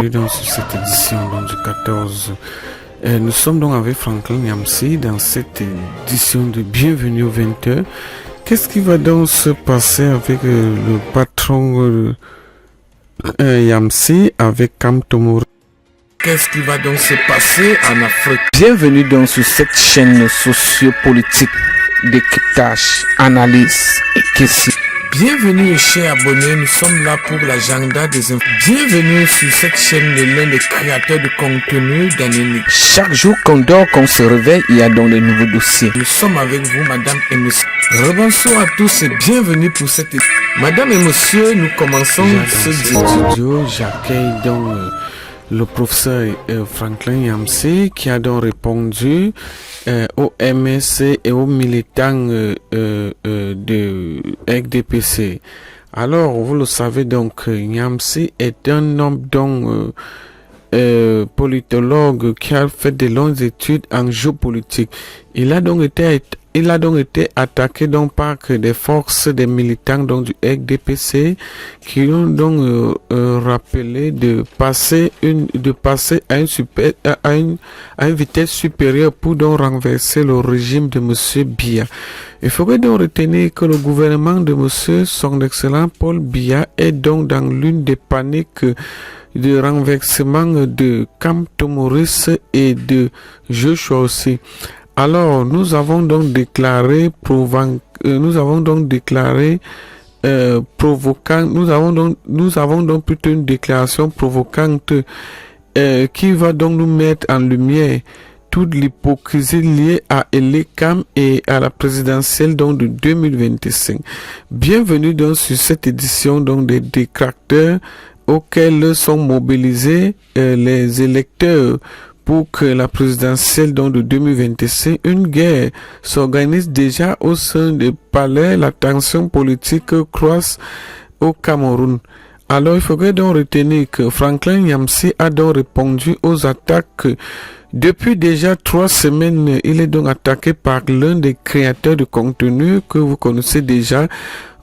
bienvenue dans cette édition donc, du 14. Nous sommes donc avec Franklin Yamsi dans cette édition de Bienvenue aux 20h. Qu'est-ce qui va donc se passer avec le patron Yamsi avec Kam Tomori? Qu'est-ce qui va donc se passer en Afrique? Bienvenue donc sur cette chaîne sociopolitique décryptage, analyse et questions. Bienvenue chers abonnés, nous sommes là pour l'agenda des infos. Bienvenue sur cette chaîne de l'un des créateurs de contenu d'Anémie. Chaque jour qu'on dort, qu'on se réveille, il y a donc de nouveaux dossiers. Nous sommes avec vous, madame et monsieur. Rebonsoir à tous et bienvenue pour cette émission. Madame et monsieur, nous commençons ce studio. J'accueille donc le professeur Franklin Yamsi qui a donc répondu au MSC et aux militants de RDPC. Alors, vous le savez donc, Yamsi est un homme donc politologue qui a fait de longues études en géopolitique. Il a donc été attaqué donc par des forces des militants donc du RDPC qui ont donc rappelé de passer à une vitesse supérieure pour donc renverser le régime de monsieur Biya. Il faudrait donc retenir que le gouvernement de monsieur son excellent Paul Biya est donc dans l'une des paniques de renversement de Kam Tomori et de Joshua aussi. Alors, nous avons donc déclaré plutôt une déclaration provocante qui va donc nous mettre en lumière toute l'hypocrisie liée à Elekam et à la présidentielle donc de 2025. Bienvenue donc sur cette édition donc des détracteurs auxquels sont mobilisés les électeurs pour que la présidentielle donc de 2025, une guerre s'organise déjà au sein du palais, la tension politique croisse au Cameroun. Alors il faudrait donc retenir que Franklin Yamsi a donc répondu aux attaques. Depuis déjà 3 semaines, il est donc attaqué par l'un des créateurs de contenu que vous connaissez déjà,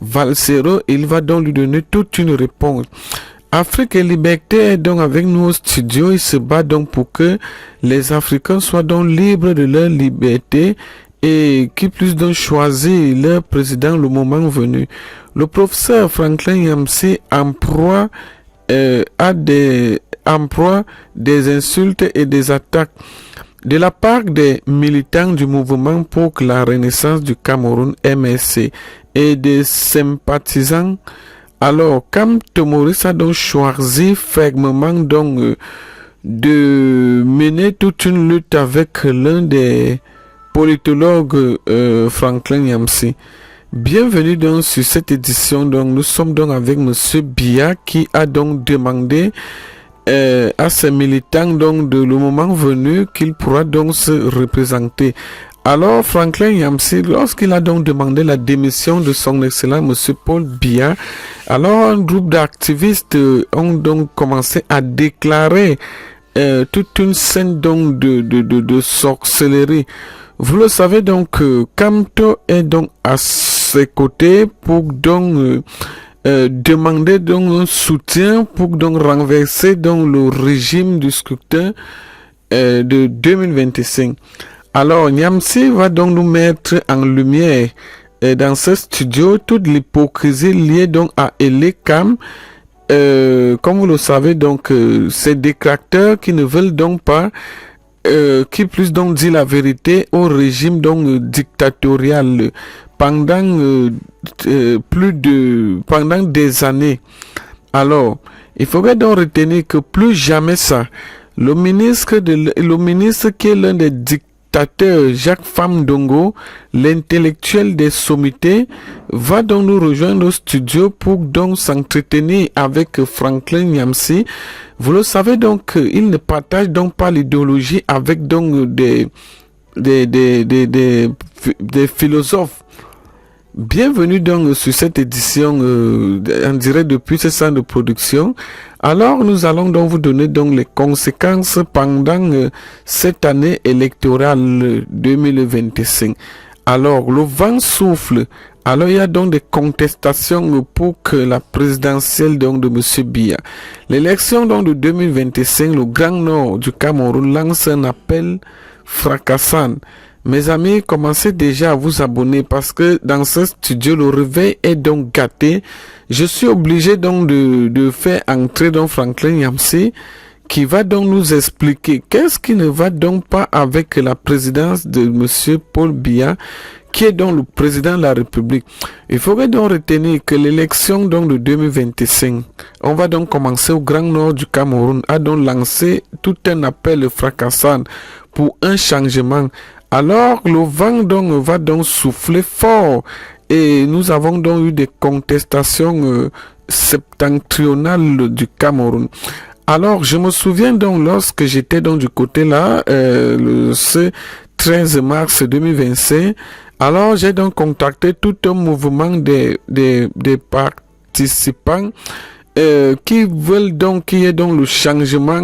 Valsero. Il va donc lui donner toute une réponse. Afrique et Liberté est donc avec nous au studio. Il se bat donc pour que les Africains soient donc libres de leur liberté et qu'ils puissent donc choisir leur président le moment venu. Le professeur Franklin Yamsi emploie des insultes et des attaques de la part des militants du mouvement pour la renaissance du Cameroun MSC et des sympathisants. Alors, Kam Tomori a donc choisi fermement donc de mener toute une lutte avec l'un des politologues Franklin Yamsi. Bienvenue donc sur cette édition. Donc, nous sommes donc avec monsieur Biya qui a donc demandé à ses militants donc de le moment venu qu'il pourra donc se représenter. Alors, Franklin Yamsi, lorsqu'il a donc demandé la démission de son excellent monsieur Paul Biya, alors un groupe d'activistes ont donc commencé à déclarer toute une scène donc de sorcellerie. Vous le savez donc, Kamto est donc à ses côtés pour donc demander donc un soutien pour donc renverser donc le régime du scrutin de 2025. Alors, Yamsi va donc nous mettre en lumière dans ce studio toute l'hypocrisie liée donc à Elekam. Comme vous le savez, donc, ces détracteurs qui ne veulent donc pas, qui plus donc dit la vérité au régime donc dictatorial pendant pendant des années. Alors, il faudrait donc retenir que plus jamais ça, le ministre qui est l'un des dictateurs, Jacques Famdongo, l'intellectuel des sommités, va donc nous rejoindre au studio pour donc s'entretenir avec Franklin Yamsi. Vous le savez donc, il ne partage donc pas l'idéologie avec donc des philosophes. Bienvenue donc sur cette édition en direct depuis ce centre de production. Alors nous allons donc vous donner donc les conséquences pendant cette année électorale 2025. Alors, le vent souffle. Alors, il y a donc des contestations pour que la présidentielle donc, de M. Biya. L'élection donc, de 2025, le Grand Nord du Cameroun lance un appel fracassant. Mes amis, commencez déjà à vous abonner parce que dans ce studio, le réveil est donc gâté. Je suis obligé donc de faire entrer donc Franklin Yamsi qui va donc nous expliquer qu'est-ce qui ne va donc pas avec la présidence de M. Paul Biya, qui est donc le président de la République. Il faudrait donc retenir que l'élection donc de 2025, on va donc commencer au Grand Nord du Cameroun, a donc lancé tout un appel fracassant pour un changement. Alors le vent donc va donc souffler fort et nous avons donc eu des contestations septentrionales du Cameroun. Alors, je me souviens donc lorsque j'étais donc du côté là, ce 13 mars 2025, alors j'ai donc contacté tout un mouvement des participants qui veulent donc qu'il y ait donc le changement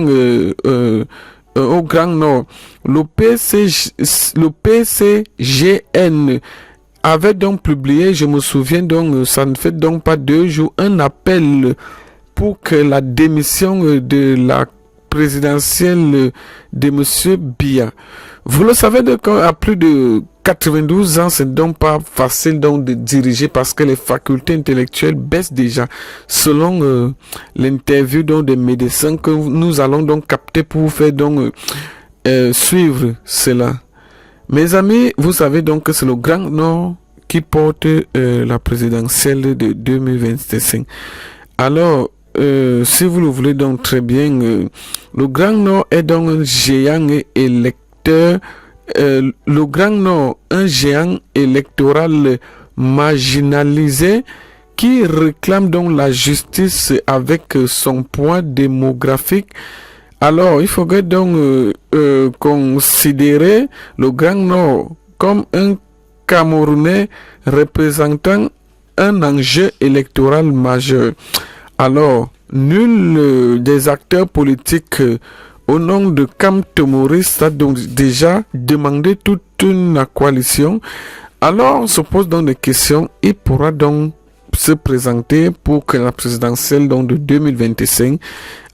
au Grand Nord. Le PCGN avait donc publié, je me souviens donc, ça ne fait donc pas 2 jours, un appel pour que la démission de la présidentielle de M. Biya. Vous le savez, à plus de 92 ans, c'est donc pas facile donc de diriger parce que les facultés intellectuelles baissent déjà, selon l'interview donc des médecins que nous allons donc capter pour vous faire donc suivre cela. Mes amis, vous savez donc que c'est le Grand Nord qui porte la présidentielle de 2025. Alors, si vous le voulez donc très bien, le Grand Nord est donc un géant électeur, le Grand Nord, un géant électoral marginalisé qui réclame donc la justice avec son poids démographique. Alors, il faudrait donc considérer le Grand Nord comme un Camerounais représentant un enjeu électoral majeur. Alors, nul des acteurs politiques au nom de Cam Tomoris a donc déjà demandé toute une coalition. Alors, on se pose donc des questions. Il pourra donc se présenter pour que la présidentielle donc, de 2025.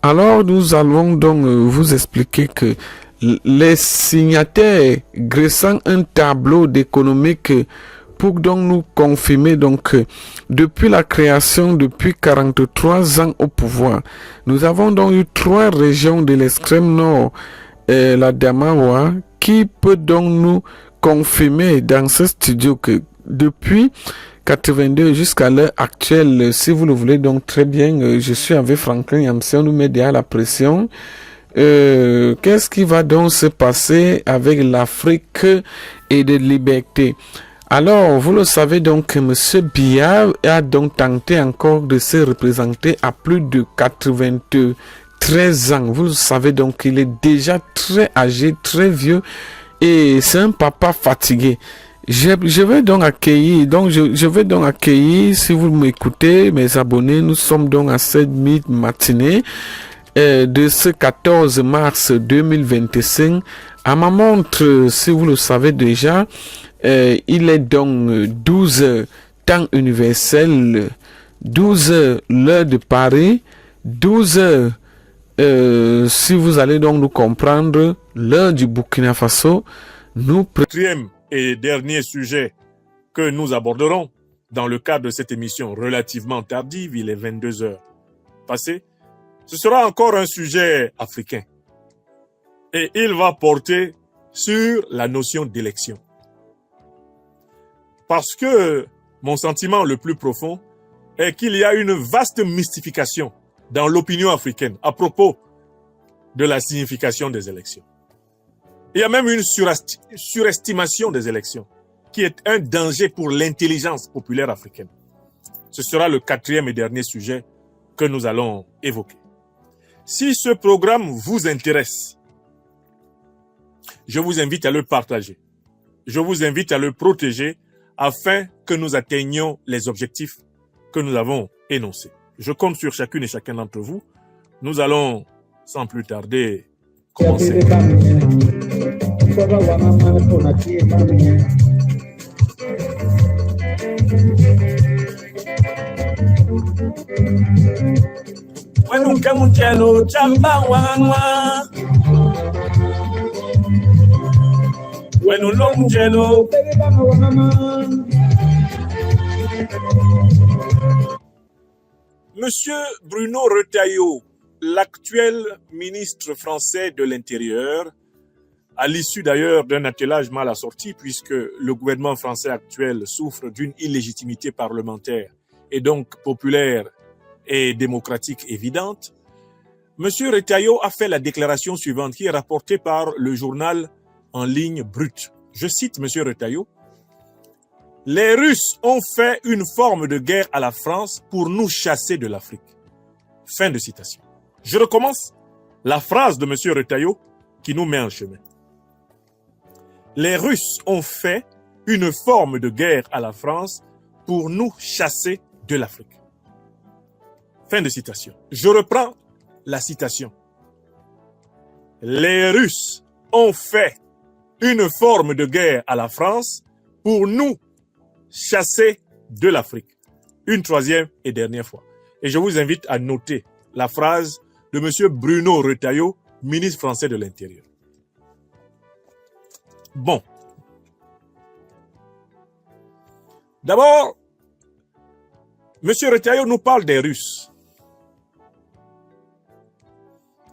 Alors, nous allons donc vous expliquer que les signataires graissant un tableau d'économique pour donc nous confirmer donc depuis la création, depuis 43 ans au pouvoir, nous avons donc eu 3 régions de l'extrême nord, la Damawa, qui peut donc nous confirmer dans ce studio que depuis 82 jusqu'à l'heure actuelle, si vous le voulez donc très bien, je suis avec Franklin Yamsi, on nous met derrière la pression. Qu'est-ce qui va donc se passer avec l'Afrique et de liberté? Alors, vous le savez donc que M. Biya a donc tenté encore de se représenter à plus de 93 ans. Vous le savez donc qu'il est déjà très âgé, très vieux et c'est un papa fatigué. Je vais donc accueillir, je vais donc accueillir, si vous m'écoutez, mes abonnés, nous sommes donc à cette matinée de ce 14 mars 2025. À ma montre, si vous le savez déjà, il est donc 12 heures temps universel, 12 heures l'heure de Paris, 12 heures si vous allez donc nous comprendre l'heure du Burkina Faso. Quatrième et dernier sujet que nous aborderons dans le cadre de cette émission relativement tardive, il est 22 heures passées. Ce sera encore un sujet africain et il va porter sur la notion d'élection. Parce que mon sentiment le plus profond est qu'il y a une vaste mystification dans l'opinion africaine à propos de la signification des élections. Il y a même une surestimation des élections qui est un danger pour l'intelligence populaire africaine. Ce sera le 4e et dernier sujet que nous allons évoquer. Si ce programme vous intéresse, je vous invite à le partager. Je vous invite à le protéger afin que nous atteignions les objectifs que nous avons énoncés. Je compte sur chacune et chacun d'entre vous. Nous allons, sans plus tarder, commencer. Monsieur Bruno Retailleau, l'actuel ministre français de l'Intérieur, à l'issue d'ailleurs d'un attelage mal assorti, puisque le gouvernement français actuel souffre d'une illégitimité parlementaire et donc populaire et démocratique évidente, Monsieur Retailleau a fait la déclaration suivante qui est rapportée par le journal en ligne Brut. Je cite Monsieur Retailleau. « Les Russes ont fait une forme de guerre à la France pour nous chasser de l'Afrique. » Fin de citation. Je recommence la phrase de Monsieur Retailleau qui nous met en chemin. Les Russes ont fait une forme de guerre à la France pour nous chasser de l'Afrique. Fin de citation. Je reprends la citation. Les Russes ont fait une forme de guerre à la France pour nous chasser de l'Afrique. Une troisième et dernière fois. Et je vous invite à noter la phrase de M. Bruno Retailleau, ministre français de l'Intérieur. Bon. D'abord, M. Retailleau nous parle des Russes.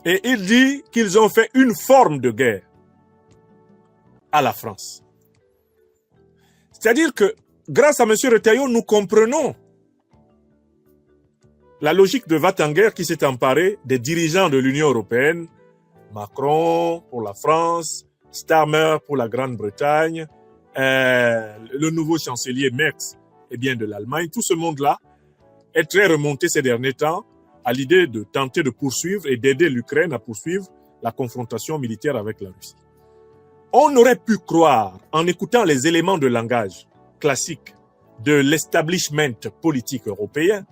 Et il dit qu'ils ont fait une forme de guerre à la France. C'est-à-dire que, grâce à M. Retailleau, nous comprenons la logique de va-t-en-guerre qui s'est emparée des dirigeants de l'Union européenne, Macron pour la France, Starmer pour la Grande-Bretagne, le nouveau chancelier Merz de l'Allemagne. Tout ce monde-là est très remonté ces derniers temps à l'idée de tenter de poursuivre et d'aider l'Ukraine à poursuivre la confrontation militaire avec la Russie. On aurait pu croire, en écoutant les éléments de langage classiques de l'establishment politique européen,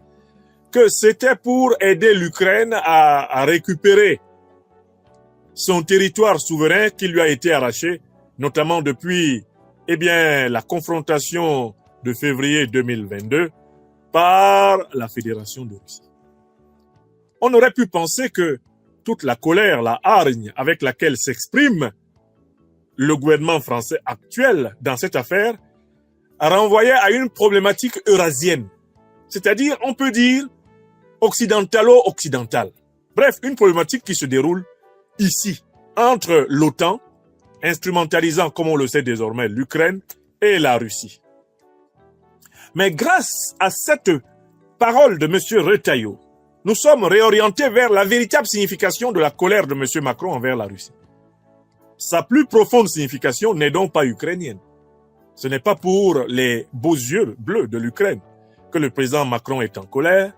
que c'était pour aider l'Ukraine à récupérer son territoire souverain qui lui a été arraché, notamment depuis la confrontation de février 2022 par la Fédération de Russie. On aurait pu penser que toute la colère, la hargne avec laquelle s'exprime le gouvernement français actuel dans cette affaire renvoyait à une problématique eurasienne. C'est-à-dire, on peut dire, occidentalo-occidentale. Bref, une problématique qui se déroule ici, entre l'OTAN, instrumentalisant, comme on le sait désormais, l'Ukraine et la Russie. Mais grâce à cette parole de M. Retailleau, nous sommes réorientés vers la véritable signification de la colère de M. Macron envers la Russie. Sa plus profonde signification n'est donc pas ukrainienne. Ce n'est pas pour les beaux yeux bleus de l'Ukraine que le président Macron est en colère.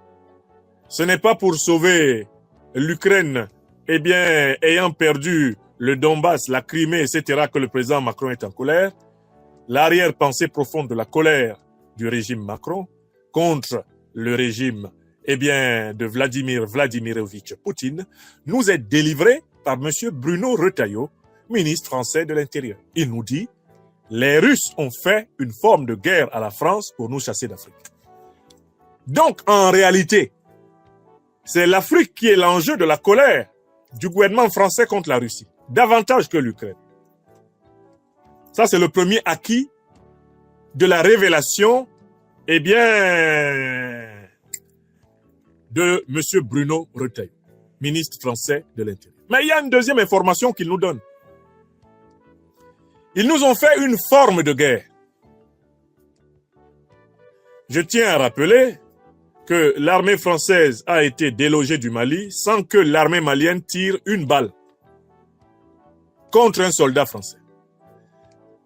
Ce n'est pas pour sauver l'Ukraine, ayant perdu le Donbass, la Crimée, etc., que le président Macron est en colère. L'arrière-pensée profonde de la colère du régime Macron contre le régime de Vladimir Vladimirovitch Poutine nous est délivrée par M. Bruno Retailleau, ministre français de l'Intérieur. Il nous dit « Les Russes ont fait une forme de guerre à la France pour nous chasser d'Afrique. » Donc, en réalité, c'est l'Afrique qui est l'enjeu de la colère du gouvernement français contre la Russie, davantage que l'Ukraine. Ça, c'est le premier acquis de la révélation, de M. Bruno Retailleau, ministre français de l'Intérieur. Mais il y a une deuxième information qu'il nous donne. Ils nous ont fait une forme de guerre. Je tiens à rappeler que l'armée française a été délogée du Mali sans que l'armée malienne tire une balle contre un soldat français.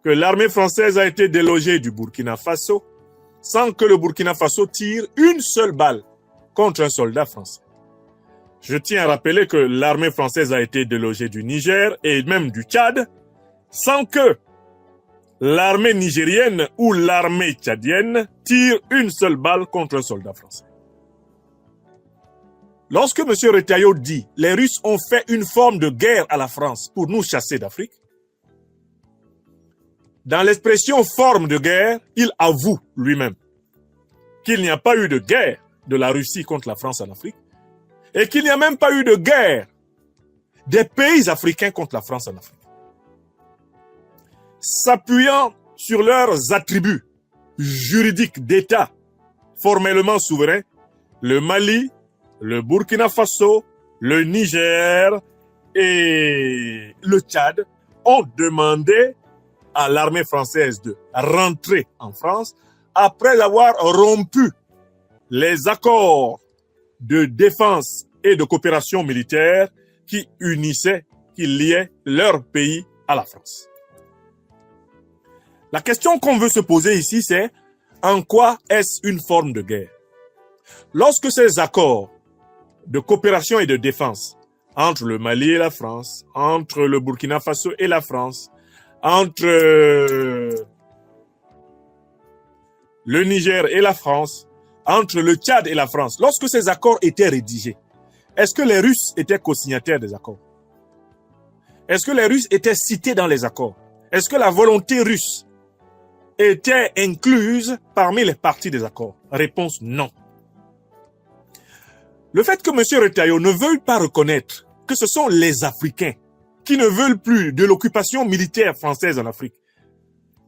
Que l'armée française a été délogée du Burkina Faso sans que le Burkina Faso tire une seule balle contre un soldat français. Je tiens à rappeler que l'armée française a été délogée du Niger et même du Tchad sans que l'armée nigérienne ou l'armée tchadienne tire une seule balle contre un soldat français. Lorsque M. Retailleau dit « Les Russes ont fait une forme de guerre à la France pour nous chasser d'Afrique », dans l'expression « forme de guerre », il avoue lui-même qu'il n'y a pas eu de guerre de la Russie contre la France en Afrique et qu'il n'y a même pas eu de guerre des pays africains contre la France en Afrique. S'appuyant sur leurs attributs juridiques d'État formellement souverains, le Mali, le Burkina Faso, le Niger et le Tchad ont demandé à l'armée française de rentrer en France après avoir rompu les accords de défense et de coopération militaire qui unissaient, qui liaient leur pays à la France. La question qu'on veut se poser ici, c'est en quoi est-ce une forme de guerre? Lorsque ces accords de coopération et de défense entre le Mali et la France, entre le Burkina Faso et la France, entre le Niger et la France, entre le Tchad et la France, lorsque ces accords étaient rédigés, est-ce que les Russes étaient co-signataires des accords? Est-ce que les Russes étaient cités dans les accords? Est-ce que la volonté russe était incluse parmi les parties des accords? Réponse non. Le fait que M. Retailleau ne veuille pas reconnaître que ce sont les Africains qui ne veulent plus de l'occupation militaire française en Afrique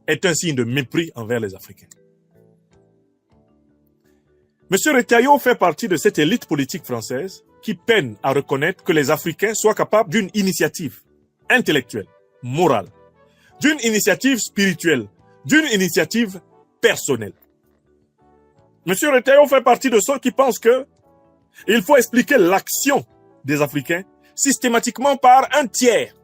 est un signe de mépris envers les Africains. M. Retailleau fait partie de cette élite politique française qui peine à reconnaître que les Africains soient capables d'une initiative intellectuelle, morale, d'une initiative spirituelle, d'une initiative personnelle. M. Retailleau fait partie de ceux qui pensent que il faut expliquer l'action des Africains systématiquement par un tiers.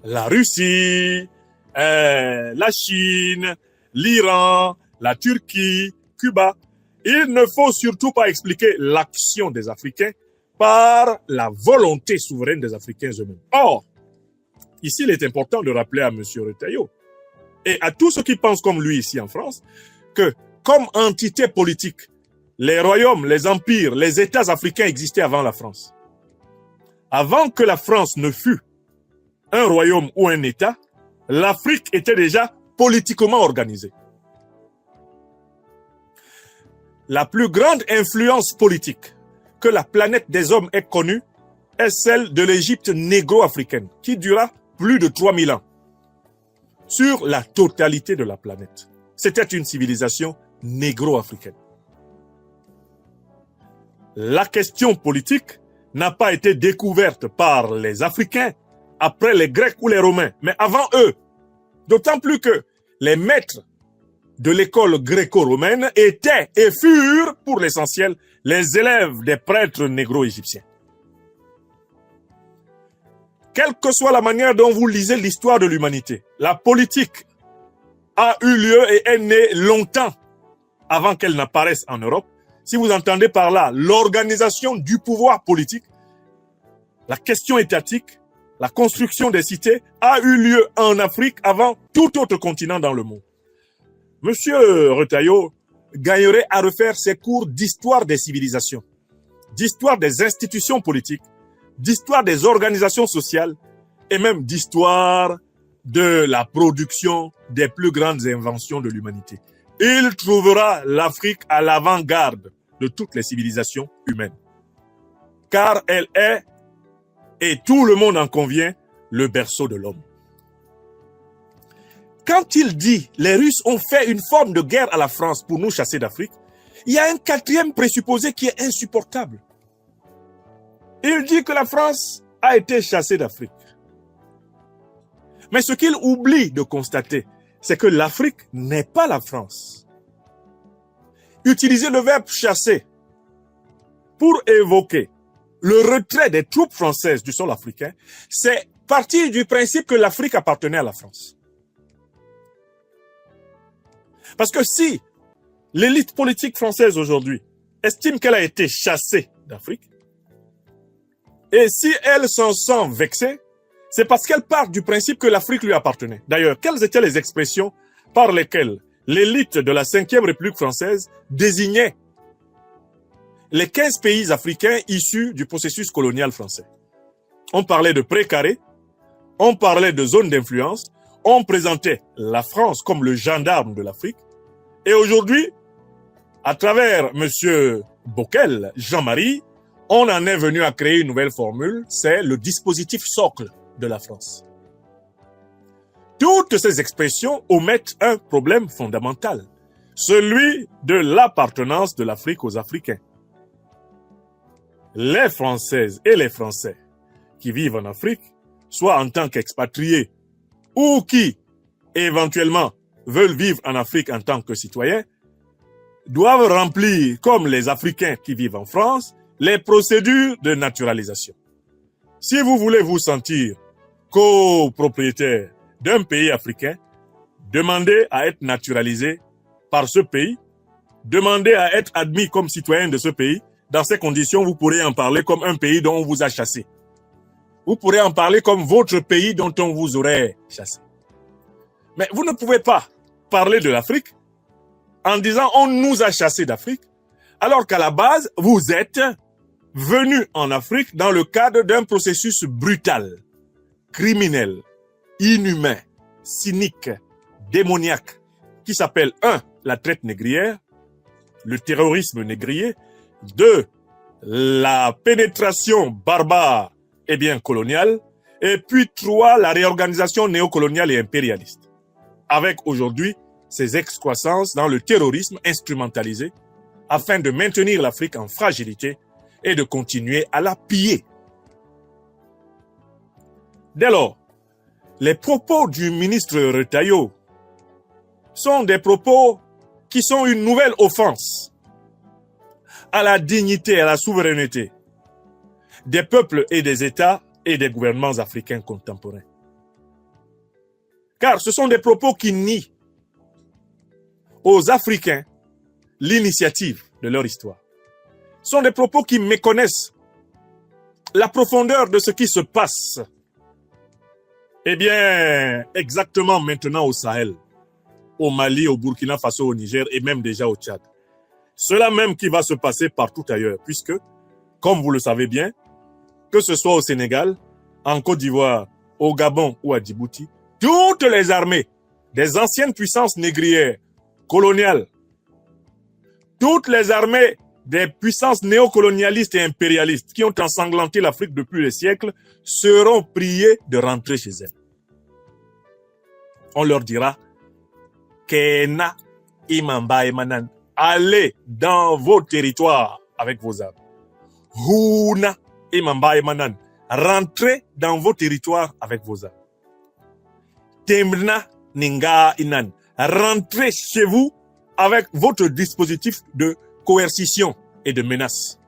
La Russie, la Chine, l'Iran, la Turquie, Cuba. Il ne faut surtout pas expliquer l'action des Africains par la volonté souveraine des Africains eux-mêmes. Or, ici, il est important de rappeler à M. Retailleau et à tous ceux qui pensent comme lui ici en France que, comme entité politique, les royaumes, les empires, les États africains existaient avant la France. Avant que la France ne fût un royaume ou un État, l'Afrique était déjà politiquement organisée. La plus grande influence politique que la planète des hommes ait connue est celle de l'Égypte négro-africaine, qui dura plus de 3000 ans sur la totalité de la planète. C'était une civilisation négro-africaine. La question politique n'a pas été découverte par les Africains après les Grecs ou les Romains, mais avant eux. D'autant plus que les maîtres de l'école gréco-romaine étaient et furent, pour l'essentiel, les élèves des prêtres négro-égyptiens. Quelle que soit la manière dont vous lisez l'histoire de l'humanité, la politique a eu lieu et est née longtemps avant qu'elle n'apparaisse en Europe. Si vous entendez par là l'organisation du pouvoir politique, la question étatique, la construction des cités a eu lieu en Afrique avant tout autre continent dans le monde. Monsieur Retailleau gagnerait à refaire ses cours d'histoire des civilisations, d'histoire des institutions politiques, d'histoire des organisations sociales et même d'histoire de la production des plus grandes inventions de l'humanité. Il trouvera l'Afrique à l'avant-garde de toutes les civilisations humaines. Car elle est, et tout le monde en convient, le berceau de l'homme. Quand il dit « les Russes ont fait une forme de guerre à la France pour nous chasser d'Afrique », il y a un quatrième présupposé qui est insupportable. Il dit que la France a été chassée d'Afrique. Mais ce qu'il oublie de constater, c'est que l'Afrique n'est pas la France. Utiliser le verbe « chasser » pour évoquer le retrait des troupes françaises du sol africain, c'est partir du principe que l'Afrique appartenait à la France. Parce que si l'élite politique française aujourd'hui estime qu'elle a été chassée d'Afrique, et si elle s'en sent vexée, c'est parce qu'elle part du principe que l'Afrique lui appartenait. D'ailleurs, quelles étaient les expressions par lesquelles l'élite de la 5e République française désignait les 15 pays africains issus du processus colonial français? On parlait de précaré, on parlait de zone d'influence, on présentait la France comme le gendarme de l'Afrique. Et aujourd'hui, À travers M. Bockel, Jean-Marie, on en est venu à créer une nouvelle formule, c'est le dispositif socle de la France. Toutes ces expressions omettent un problème fondamental, celui de l'appartenance de l'Afrique aux Africains. Les Françaises et les Français qui vivent en Afrique, soit en tant qu'expatriés ou qui, éventuellement, veulent vivre en Afrique en tant que citoyens, doivent remplir, comme les Africains qui vivent en France, les procédures de naturalisation. Si vous voulez vous sentir copropriétaire d'un pays africain, demandez à être naturalisé par ce pays, demandez à être admis comme citoyen de ce pays. Dans ces conditions, vous pourrez en parler comme un pays dont on vous a chassé. Vous pourrez en parler comme votre pays dont on vous aurait chassé. Mais vous ne pouvez pas parler de l'Afrique en disant on nous a chassés d'Afrique, alors qu'à la base, vous êtes venu en Afrique dans le cadre d'un processus brutal, criminel, inhumain, cynique, démoniaque, qui s'appelle 1. La traite négrière, le terrorisme négrier, 2. La pénétration barbare et bien coloniale, et puis 3. La réorganisation néocoloniale et impérialiste, avec aujourd'hui ces excroissances dans le terrorisme instrumentalisé afin de maintenir l'Afrique en fragilité et de continuer à la piller. Dès lors, les propos du ministre Retailleau sont des propos qui sont une nouvelle offense à la dignité et à la souveraineté des peuples et des États et des gouvernements africains contemporains. Car ce sont des propos qui nient aux Africains l'initiative de leur histoire. Ce sont des propos qui méconnaissent la profondeur de ce qui se passe. Eh bien, exactement maintenant au Sahel, au Mali, au Burkina Faso, au Niger et même déjà au Tchad. Cela même qui va se passer partout ailleurs, puisque, comme vous le savez bien, que ce soit au Sénégal, en Côte d'Ivoire, au Gabon ou à Djibouti, toutes les armées des anciennes puissances négrières, coloniales, toutes les armées des puissances néocolonialistes et impérialistes qui ont ensanglanté l'Afrique depuis des siècles seront priées de rentrer chez elles. On leur dira Kena Imamba Emanan, allez dans vos territoires avec vos armes. Huna Imamba Emanan, rentrez dans vos territoires avec vos armes. Temna Ninga Inan, rentrez chez vous avec votre dispositif de coercition et de menace.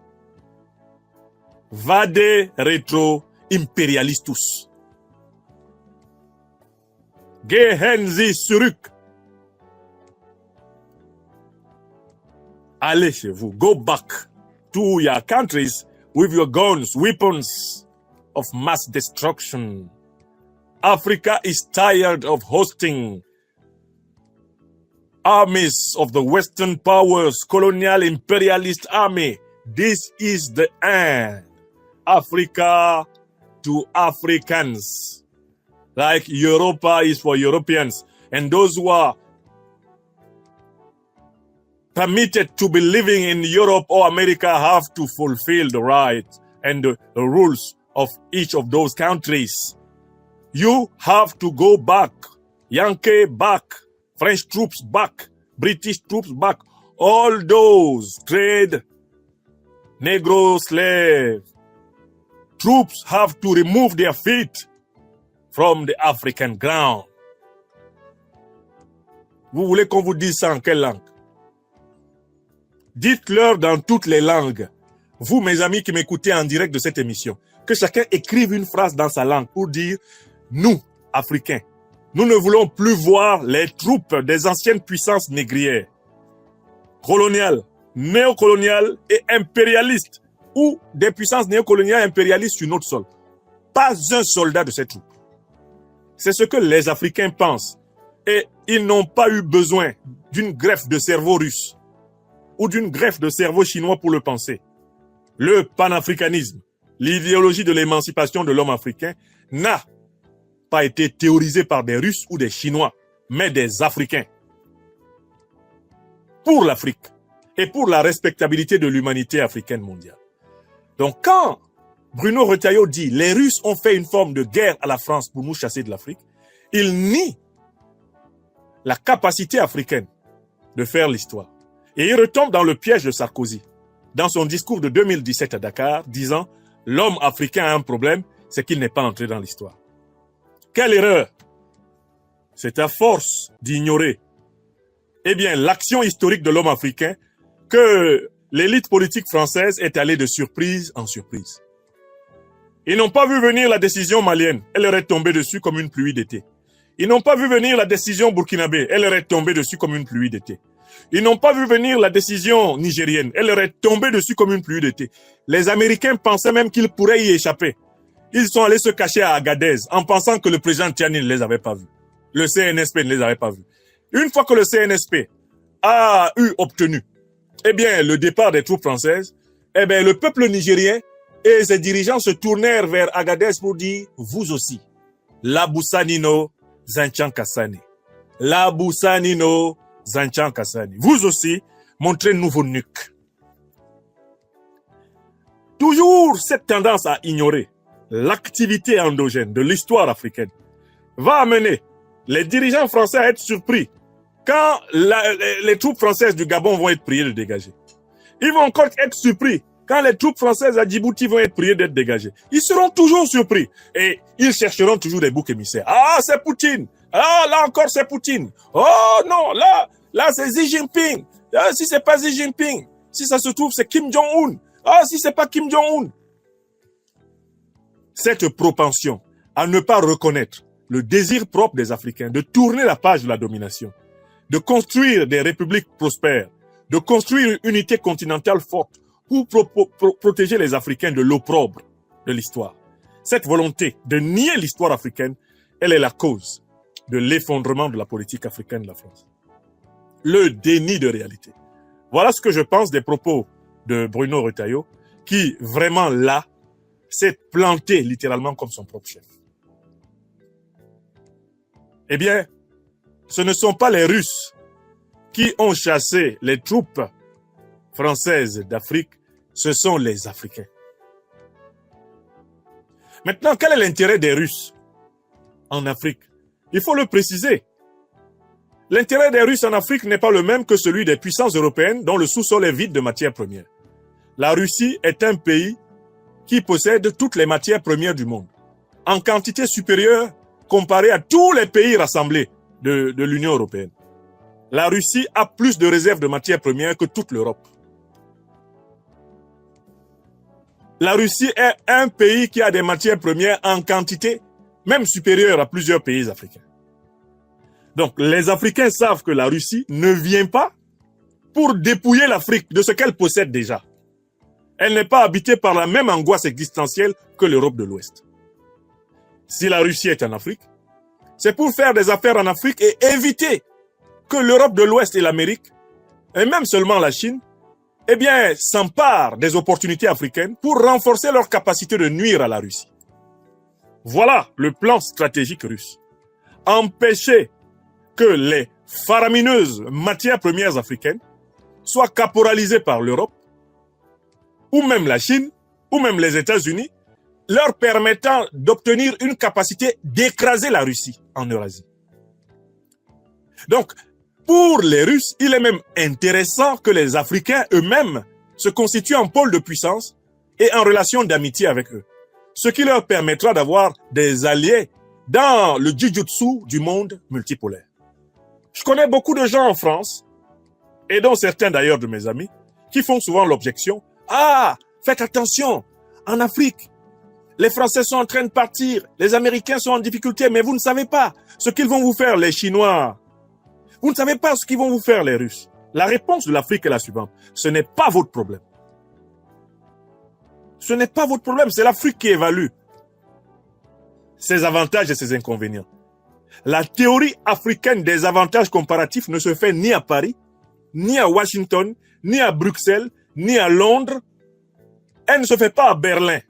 Vade retro imperialistus. Gehen Sie zurück. Allez chez vous. Go back to your countries with your guns, weapons of mass destruction. Africa is tired of hosting armies of the Western powers, colonial imperialist army. This is the end. Africa to Africans. Like Europa is for Europeans. And those who are permitted to be living in Europe or America have to fulfill the rights and the rules of each of those countries. You have to go back. Yankee back. French troops back. British troops back. All those trade Negro slave troops have to remove their feet from the African ground. Vous voulez qu'on vous dise ça en quelle langue? Dites-leur dans toutes les langues. Vous, mes amis qui m'écoutez en direct de cette émission, que chacun écrive une phrase dans sa langue pour dire « Nous, Africains, nous ne voulons plus voir les troupes des anciennes puissances négrières, coloniales, néocoloniales et impérialistes, ou des puissances néocoloniales et impérialistes sur notre sol. Pas un soldat de ces troupes. » C'est ce que les Africains pensent. Et ils n'ont pas eu besoin d'une greffe de cerveau russe ou d'une greffe de cerveau chinois pour le penser. Le panafricanisme, l'idéologie de l'émancipation de l'homme africain, n'a pas été théorisé par des Russes ou des Chinois, mais des Africains. Pour l'Afrique. et pour la respectabilité de l'humanité africaine mondiale. Donc quand Bruno Retailleau dit « les Russes ont fait une forme de guerre à la France pour nous chasser de l'Afrique », il nie la capacité africaine de faire l'histoire. Et il retombe dans le piège de Sarkozy, dans son discours de 2017 à Dakar, disant « l'homme africain a un problème, c'est qu'il n'est pas entré dans l'histoire ». Quelle erreur! C'est à force d'ignorer, eh bien, l'action historique de l'homme africain que l'élite politique française est allée de surprise en surprise. Ils n'ont pas vu venir la décision malienne, elle leur est tombée dessus comme une pluie d'été. Ils n'ont pas vu venir la décision burkinabé, elle leur est tombée dessus comme une pluie d'été. Ils n'ont pas vu venir la décision nigérienne, elle leur est tombée dessus comme une pluie d'été. Les Américains pensaient même qu'ils pourraient y échapper. Ils sont allés se cacher à Agadez en pensant que le président Tiani ne les avait pas vus. Le CNSP ne les avait pas vus. Une fois que le CNSP a obtenu, eh bien, le départ des troupes françaises, eh bien, le peuple nigérien et ses dirigeants se tournèrent vers Agadez pour dire, vous aussi, Laboussanino Zanchan Kassani. Laboussanino Zanchan Kassani. Vous aussi, montrez-nous vos nuques. Toujours cette tendance à ignorer l'activité endogène de l'histoire africaine va amener les dirigeants français à être surpris quand les troupes françaises du Gabon vont être priées de dégager. Ils vont encore être surpris quand les troupes françaises à Djibouti vont être priées d'être dégagées. Ils seront toujours surpris et ils chercheront toujours des boucs émissaires. Ah, c'est Poutine. Ah, là encore, c'est Poutine. Oh non, là, c'est Xi Jinping. Ah, si c'est pas Xi Jinping, si ça se trouve, c'est Kim Jong-un. Ah, si c'est pas Kim Jong-un. Cette propension à ne pas reconnaître le désir propre des Africains de tourner la page de la domination, de construire des républiques prospères, de construire une unité continentale forte pour protéger les Africains de l'opprobre de l'histoire. Cette volonté de nier l'histoire africaine, elle est la cause de l'effondrement de la politique africaine de la France. Le déni de réalité. Voilà ce que je pense des propos de Bruno Retailleau, qui vraiment là, s'est planté littéralement comme son propre chef. Eh bien, ce ne sont pas les Russes qui ont chassé les troupes françaises d'Afrique, ce sont les Africains. Maintenant, quel est l'intérêt des Russes en Afrique? Il faut le préciser. L'intérêt des Russes en Afrique n'est pas le même que celui des puissances européennes dont le sous-sol est vide de matières premières. La Russie est un pays qui possède toutes les matières premières du monde, en quantité supérieure comparée à tous les pays rassemblés de l'Union européenne. La Russie a plus de réserves de matières premières que toute l'Europe. La Russie est un pays qui a des matières premières en quantité même supérieure à plusieurs pays africains. Donc, les Africains savent que la Russie ne vient pas pour dépouiller l'Afrique de ce qu'elle possède déjà. Elle n'est pas habitée par la même angoisse existentielle que l'Europe de l'Ouest. Si la Russie est en Afrique, c'est pour faire des affaires en Afrique et éviter que l'Europe de l'Ouest et l'Amérique, et même seulement la Chine, eh bien, s'emparent des opportunités africaines pour renforcer leur capacité de nuire à la Russie. Voilà le plan stratégique russe. Empêcher que les faramineuses matières premières africaines soient caporalisées par l'Europe, ou même la Chine, ou même les États-Unis, leur permettant d'obtenir une capacité d'écraser la Russie en Eurasie. Donc, pour les Russes, il est même intéressant que les Africains eux-mêmes se constituent en pôle de puissance et en relation d'amitié avec eux, ce qui leur permettra d'avoir des alliés dans le jujutsu du monde multipolaire. Je connais beaucoup de gens en France, et dont certains d'ailleurs de mes amis, qui font souvent l'objection « Ah, faites attention, en Afrique, les Français sont en train de partir, les Américains sont en difficulté, mais vous ne savez pas ce qu'ils vont vous faire, les Chinois. Vous ne savez pas ce qu'ils vont vous faire, les Russes. » La réponse de l'Afrique est la suivante. Ce n'est pas votre problème. Ce n'est pas votre problème, c'est l'Afrique qui évalue ses avantages et ses inconvénients. La théorie africaine des avantages comparatifs ne se fait ni à Paris, ni à Washington, ni à Bruxelles, ni à Londres. Elle ne se fait pas à Berlin.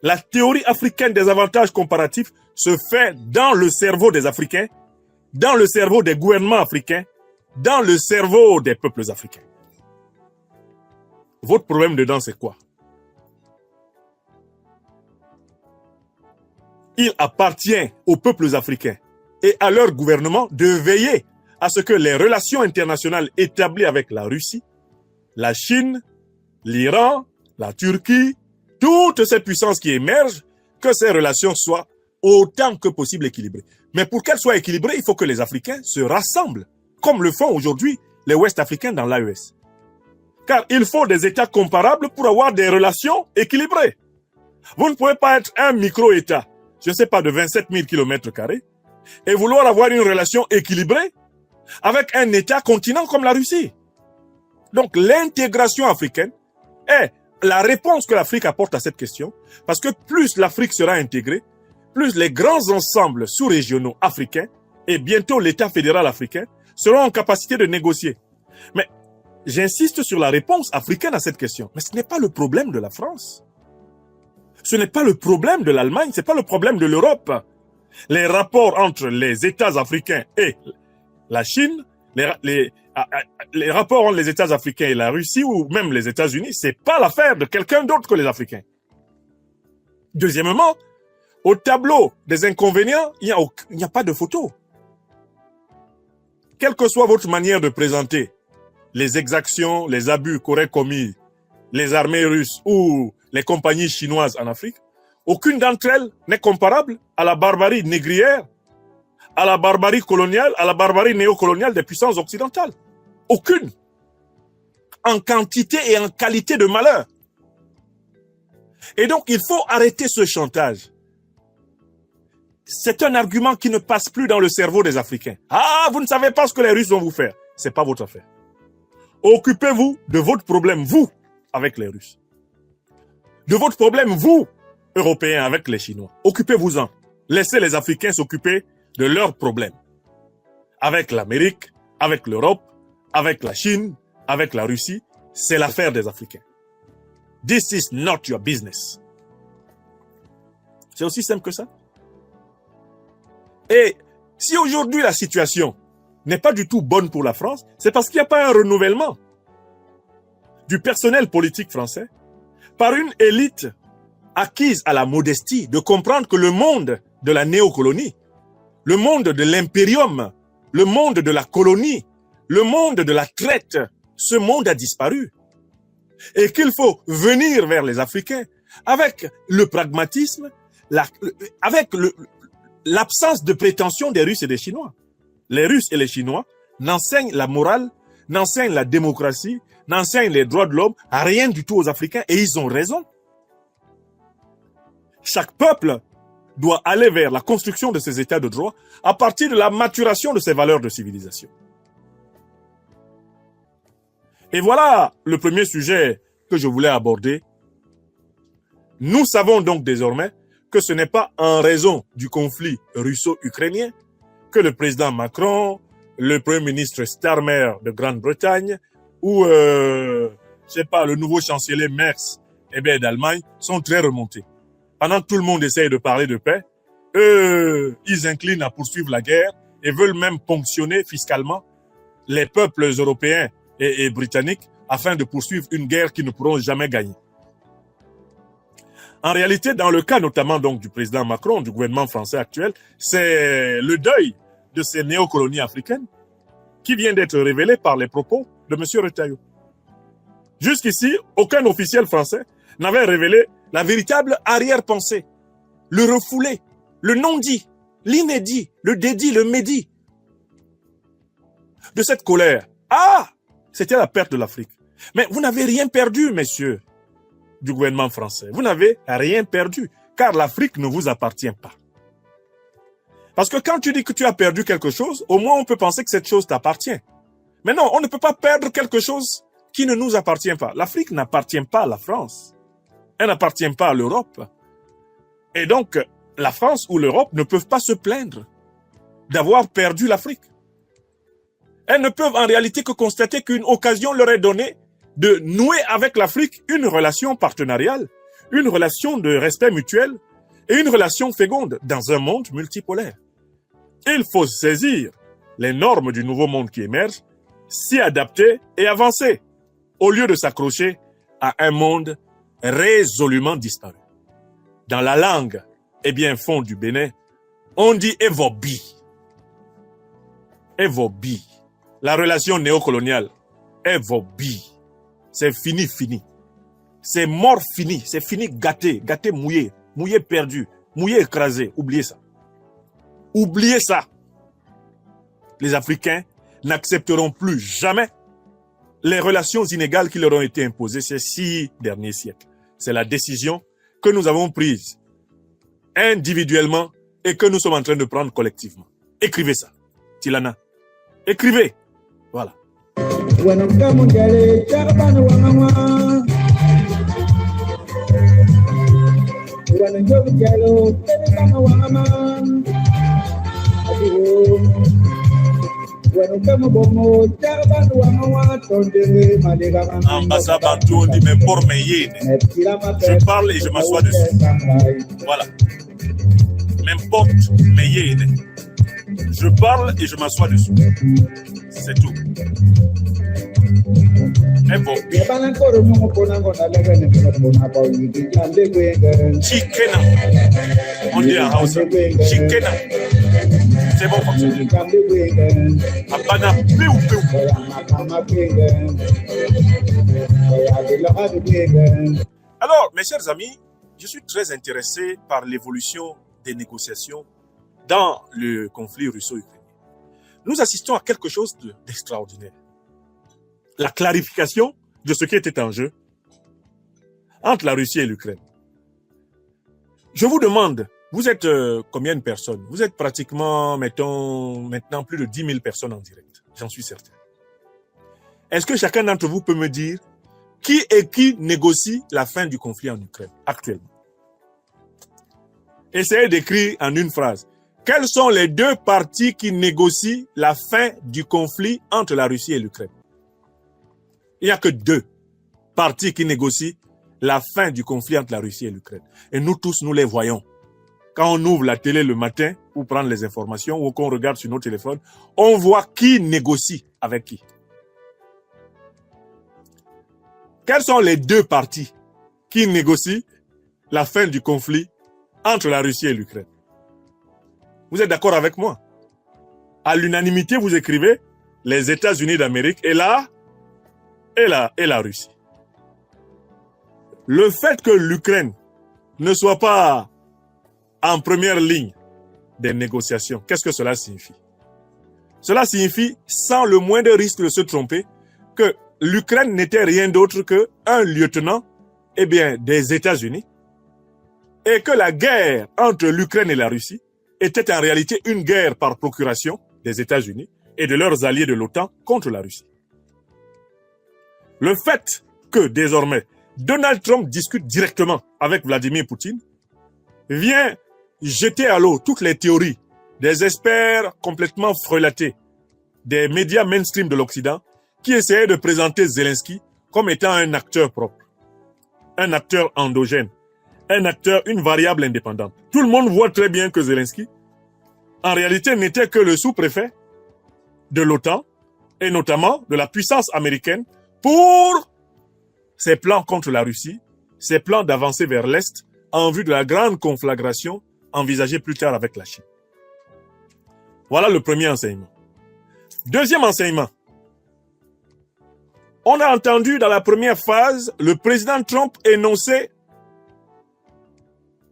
La théorie africaine des avantages comparatifs se fait dans le cerveau des Africains, dans le cerveau des gouvernements africains, dans le cerveau des peuples africains. Votre problème dedans, c'est quoi? Il appartient aux peuples africains et à leur gouvernement de veiller à ce que les relations internationales établies avec la Russie, la Chine, l'Iran, la Turquie, toutes ces puissances qui émergent, que ces relations soient autant que possible équilibrées. Mais pour qu'elles soient équilibrées, il faut que les Africains se rassemblent, comme le font aujourd'hui les Ouest-Africains dans l'AES. Car il faut des États comparables pour avoir des relations équilibrées. Vous ne pouvez pas être un micro-État, je ne sais pas, de 27 000 km² et vouloir avoir une relation équilibrée avec un État continent comme la Russie. Donc l'intégration africaine est la réponse que l'Afrique apporte à cette question, parce que plus l'Afrique sera intégrée, plus les grands ensembles sous-régionaux africains et bientôt l'État fédéral africain seront en capacité de négocier. Mais j'insiste sur la réponse africaine à cette question. Mais ce n'est pas le problème de la France. Ce n'est pas le problème de l'Allemagne, ce n'est pas le problème de l'Europe. Les rapports entre les États africains et la Chine, les rapports entre les États africains et la Russie ou même les États-Unis, c'est pas l'affaire de quelqu'un d'autre que les Africains. Deuxièmement, au tableau des inconvénients, il n'y a pas de photo. Quelle que soit votre manière de présenter les exactions, les abus qu'auraient commis les armées russes ou les compagnies chinoises en Afrique, aucune d'entre elles n'est comparable à la barbarie négrière, à la barbarie coloniale, à la barbarie néocoloniale des puissances occidentales. Aucune. En quantité et en qualité de malheur. Et donc, il faut arrêter ce chantage. C'est un argument qui ne passe plus dans le cerveau des Africains. Ah, vous ne savez pas ce que les Russes vont vous faire. C'est pas votre affaire. Occupez-vous de votre problème, vous, avec les Russes. De votre problème, vous, Européens, avec les Chinois. Occupez-vous-en. Laissez les Africains s'occuper de leurs problèmes. Avec l'Amérique, avec l'Europe, avec la Chine, avec la Russie, c'est l'affaire des Africains. This is not your business. C'est aussi simple que ça. Et si aujourd'hui la situation n'est pas du tout bonne pour la France, c'est parce qu'il n'y a pas un renouvellement du personnel politique français par une élite acquise à la modestie de comprendre que le monde de la néocolonie, le monde de l'impérium, le monde de la colonie, le monde de la traite, ce monde a disparu. Et qu'il faut venir vers les Africains avec le pragmatisme, avec l'absence de prétention des Russes et des Chinois. Les Russes et les Chinois n'enseignent la morale, n'enseignent la démocratie, n'enseignent les droits de l'homme à rien du tout aux Africains, et ils ont raison. Chaque peuple doit aller vers la construction de ses états de droit à partir de la maturation de ses valeurs de civilisation. Et voilà le premier sujet que je voulais aborder. Nous savons donc désormais que ce n'est pas en raison du conflit russo-ukrainien que le président Macron, le premier ministre Starmer de Grande-Bretagne ou le nouveau chancelier Merz d'Allemagne sont très remontés. Pendant que tout le monde essaye de parler de paix, ils inclinent à poursuivre la guerre et veulent même ponctionner fiscalement les peuples européens et britanniques afin de poursuivre une guerre qu'ils ne pourront jamais gagner. En réalité, dans le cas notamment donc du président Macron, du gouvernement français actuel, c'est le deuil de ces néocolonies africaines qui vient d'être révélé par les propos de M. Retailleau. Jusqu'ici, aucun officiel français n'avait révélé la véritable arrière-pensée, le refoulé, le non-dit, l'inédit, le dédit, le médit de cette colère. Ah, c'était la perte de l'Afrique. Mais vous n'avez rien perdu, messieurs du gouvernement français. Vous n'avez rien perdu, car l'Afrique ne vous appartient pas. Parce que quand tu dis que tu as perdu quelque chose, au moins on peut penser que cette chose t'appartient. Mais non, on ne peut pas perdre quelque chose qui ne nous appartient pas. L'Afrique n'appartient pas à la France. Elle n'appartient pas à l'Europe. Et donc, la France ou l'Europe ne peuvent pas se plaindre d'avoir perdu l'Afrique. Elles ne peuvent en réalité que constater qu'une occasion leur est donnée de nouer avec l'Afrique une relation partenariale, une relation de respect mutuel et une relation féconde dans un monde multipolaire. Il faut saisir les normes du nouveau monde qui émerge, s'y adapter et avancer, au lieu de s'accrocher à un monde résolument disparu. Dans la langue, fond du Bénin, on dit Evobi. Evobi. La relation néocoloniale, Evobi. C'est fini, fini. C'est mort, fini. C'est fini, gâté, gâté, mouillé. Mouillé, perdu. Mouillé, écrasé. Oubliez ça. Oubliez ça. Les Africains n'accepteront plus jamais les relations inégales qui leur ont été imposées ces 6 derniers siècles. C'est la décision que nous avons prise individuellement et que nous sommes en train de prendre collectivement. Écrivez ça. Tilana. Écrivez. Voilà. Ambassade Bantou, on dit mais pour mes yénes. Je parle et je m'assois dessus. Voilà. M'importe mes yénes. Je parle et je m'assois dessus. C'est tout. Chikena. On dit en Hausa. Chikena. C'est bon comme ça. Abana peu. Alors, mes chers amis, je suis très intéressé par l'évolution des négociations dans le conflit russo-ukrainien. Nous assistons à quelque chose d'extraordinaire. La clarification de ce qui était en jeu entre la Russie et l'Ukraine. Je vous demande, vous êtes combien de personnes? Vous êtes pratiquement, mettons, maintenant plus de 10 000 personnes en direct. J'en suis certain. Est-ce que chacun d'entre vous peut me dire qui négocie la fin du conflit en Ukraine actuellement? Essayez d'écrire en une phrase. Quelles sont les 2 parties qui négocient la fin du conflit entre la Russie et l'Ukraine? Il n'y a que 2 parties qui négocient la fin du conflit entre la Russie et l'Ukraine. Et nous tous, nous les voyons. Quand on ouvre la télé le matin pour prendre les informations ou qu'on regarde sur nos téléphones, on voit qui négocie avec qui. Quelles sont les 2 parties qui négocient la fin du conflit entre la Russie et l'Ukraine? Vous êtes d'accord avec moi? À l'unanimité, vous écrivez les États-Unis d'Amérique et la Russie. Le fait que l'Ukraine ne soit pas en première ligne des négociations, qu'est-ce que cela signifie? Cela signifie, sans le moindre risque de se tromper, que l'Ukraine n'était rien d'autre qu'un lieutenant des États-Unis et que la guerre entre l'Ukraine et la Russie était en réalité une guerre par procuration des États-Unis et de leurs alliés de l'OTAN contre la Russie. Le fait que désormais Donald Trump discute directement avec Vladimir Poutine vient jeter à l'eau toutes les théories des experts complètement frelatés des médias mainstream de l'Occident qui essayaient de présenter Zelensky comme étant un acteur propre, un acteur endogène, un acteur, une variable indépendante. Tout le monde voit très bien que Zelensky, en réalité, n'était que le sous-préfet de l'OTAN et notamment de la puissance américaine pour ses plans contre la Russie, ses plans d'avancer vers l'Est en vue de la grande conflagration envisagée plus tard avec la Chine. Voilà le premier enseignement. Deuxième enseignement. On a entendu dans la première phase le président Trump énoncer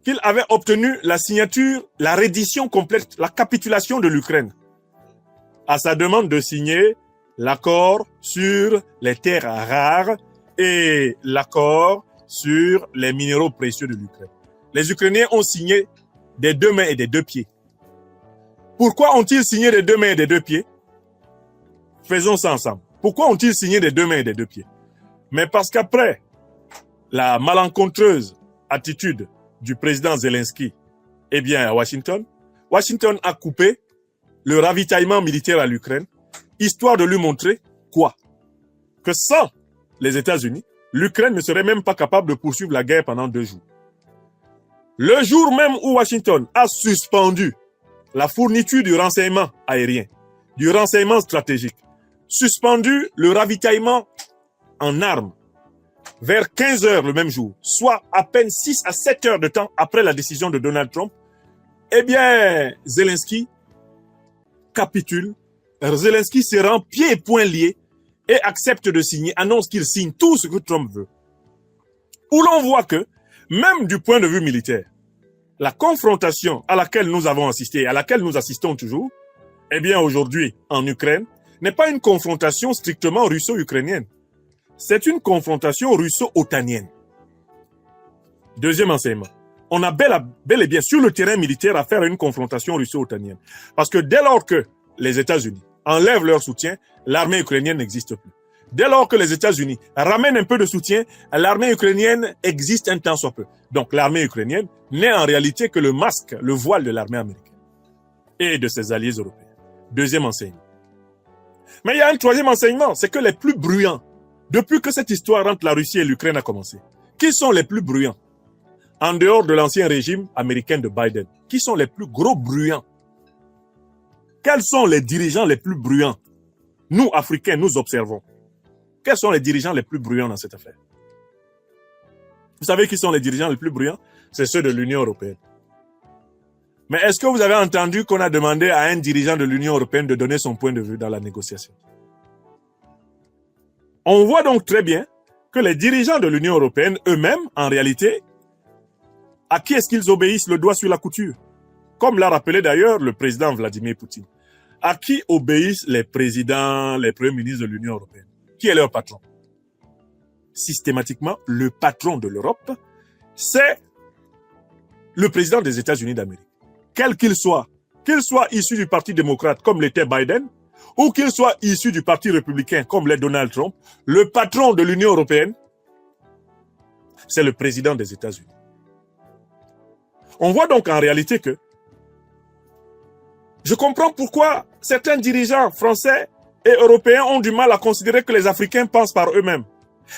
qu'il avait obtenu la signature, la reddition complète, la capitulation de l'Ukraine à sa demande de signer l'accord sur les terres rares et l'accord sur les minéraux précieux de l'Ukraine. Les Ukrainiens ont signé des 2 mains et des 2 pieds. Pourquoi ont-ils signé des 2 mains et des 2 pieds? Faisons ça ensemble. Pourquoi ont-ils signé des 2 mains et des 2 pieds? Mais parce qu'après la malencontreuse attitude du président Zelensky, à Washington a coupé le ravitaillement militaire à l'Ukraine, histoire de lui montrer quoi? Que sans les États-Unis, l'Ukraine ne serait même pas capable de poursuivre la guerre pendant 2 jours. Le jour même où Washington a suspendu la fourniture du renseignement aérien, du renseignement stratégique, suspendu le ravitaillement en armes vers 15 heures le même jour, soit à peine 6 à 7 heures de temps après la décision de Donald Trump, eh bien, Zelensky capitule. Zelensky se rend pieds et poings liés et accepte de signer, annonce qu'il signe tout ce que Trump veut. Où l'on voit que, même du point de vue militaire, la confrontation à laquelle nous avons assisté, à laquelle nous assistons toujours, eh bien aujourd'hui en Ukraine, n'est pas une confrontation strictement russo-ukrainienne. C'est une confrontation russo-otanienne. Deuxième enseignement. On a bel et bien sur le terrain militaire à faire une confrontation russo-otanienne. Parce que dès lors que les États-Unis enlèvent leur soutien, l'armée ukrainienne n'existe plus. Dès lors que les États-Unis ramènent un peu de soutien, l'armée ukrainienne existe un temps soit peu. Donc l'armée ukrainienne n'est en réalité que le masque, le voile de l'armée américaine et de ses alliés européens. Deuxième enseignement. Mais il y a un troisième enseignement, c'est que les plus bruyants, depuis que cette histoire entre la Russie et l'Ukraine a commencé, qui sont les plus bruyants? En dehors de l'ancien régime américain de Biden, qui sont les plus gros bruyants? Quels sont les dirigeants les plus bruyants? Nous, Africains, nous observons. Quels sont les dirigeants les plus bruyants dans cette affaire? Vous savez qui sont les dirigeants les plus bruyants? C'est ceux de l'Union européenne. Mais est-ce que vous avez entendu qu'on a demandé à un dirigeant de l'Union européenne de donner son point de vue dans la négociation? On voit donc très bien que les dirigeants de l'Union européenne eux-mêmes, en réalité, à qui est-ce qu'ils obéissent le doigt sur la couture? Comme l'a rappelé d'ailleurs le président Vladimir Poutine. À qui obéissent les présidents, les premiers ministres de l'Union européenne? Qui est leur patron? Systématiquement, le patron de l'Europe, c'est le président des États-Unis d'Amérique. Quel qu'il soit issu du Parti démocrate comme l'était Biden, ou qu'il soit issu du Parti républicain comme l'est Donald Trump, le patron de l'Union européenne, c'est le président des États-Unis. On voit donc en réalité que je comprends pourquoi certains dirigeants français et européens ont du mal à considérer que les Africains pensent par eux-mêmes.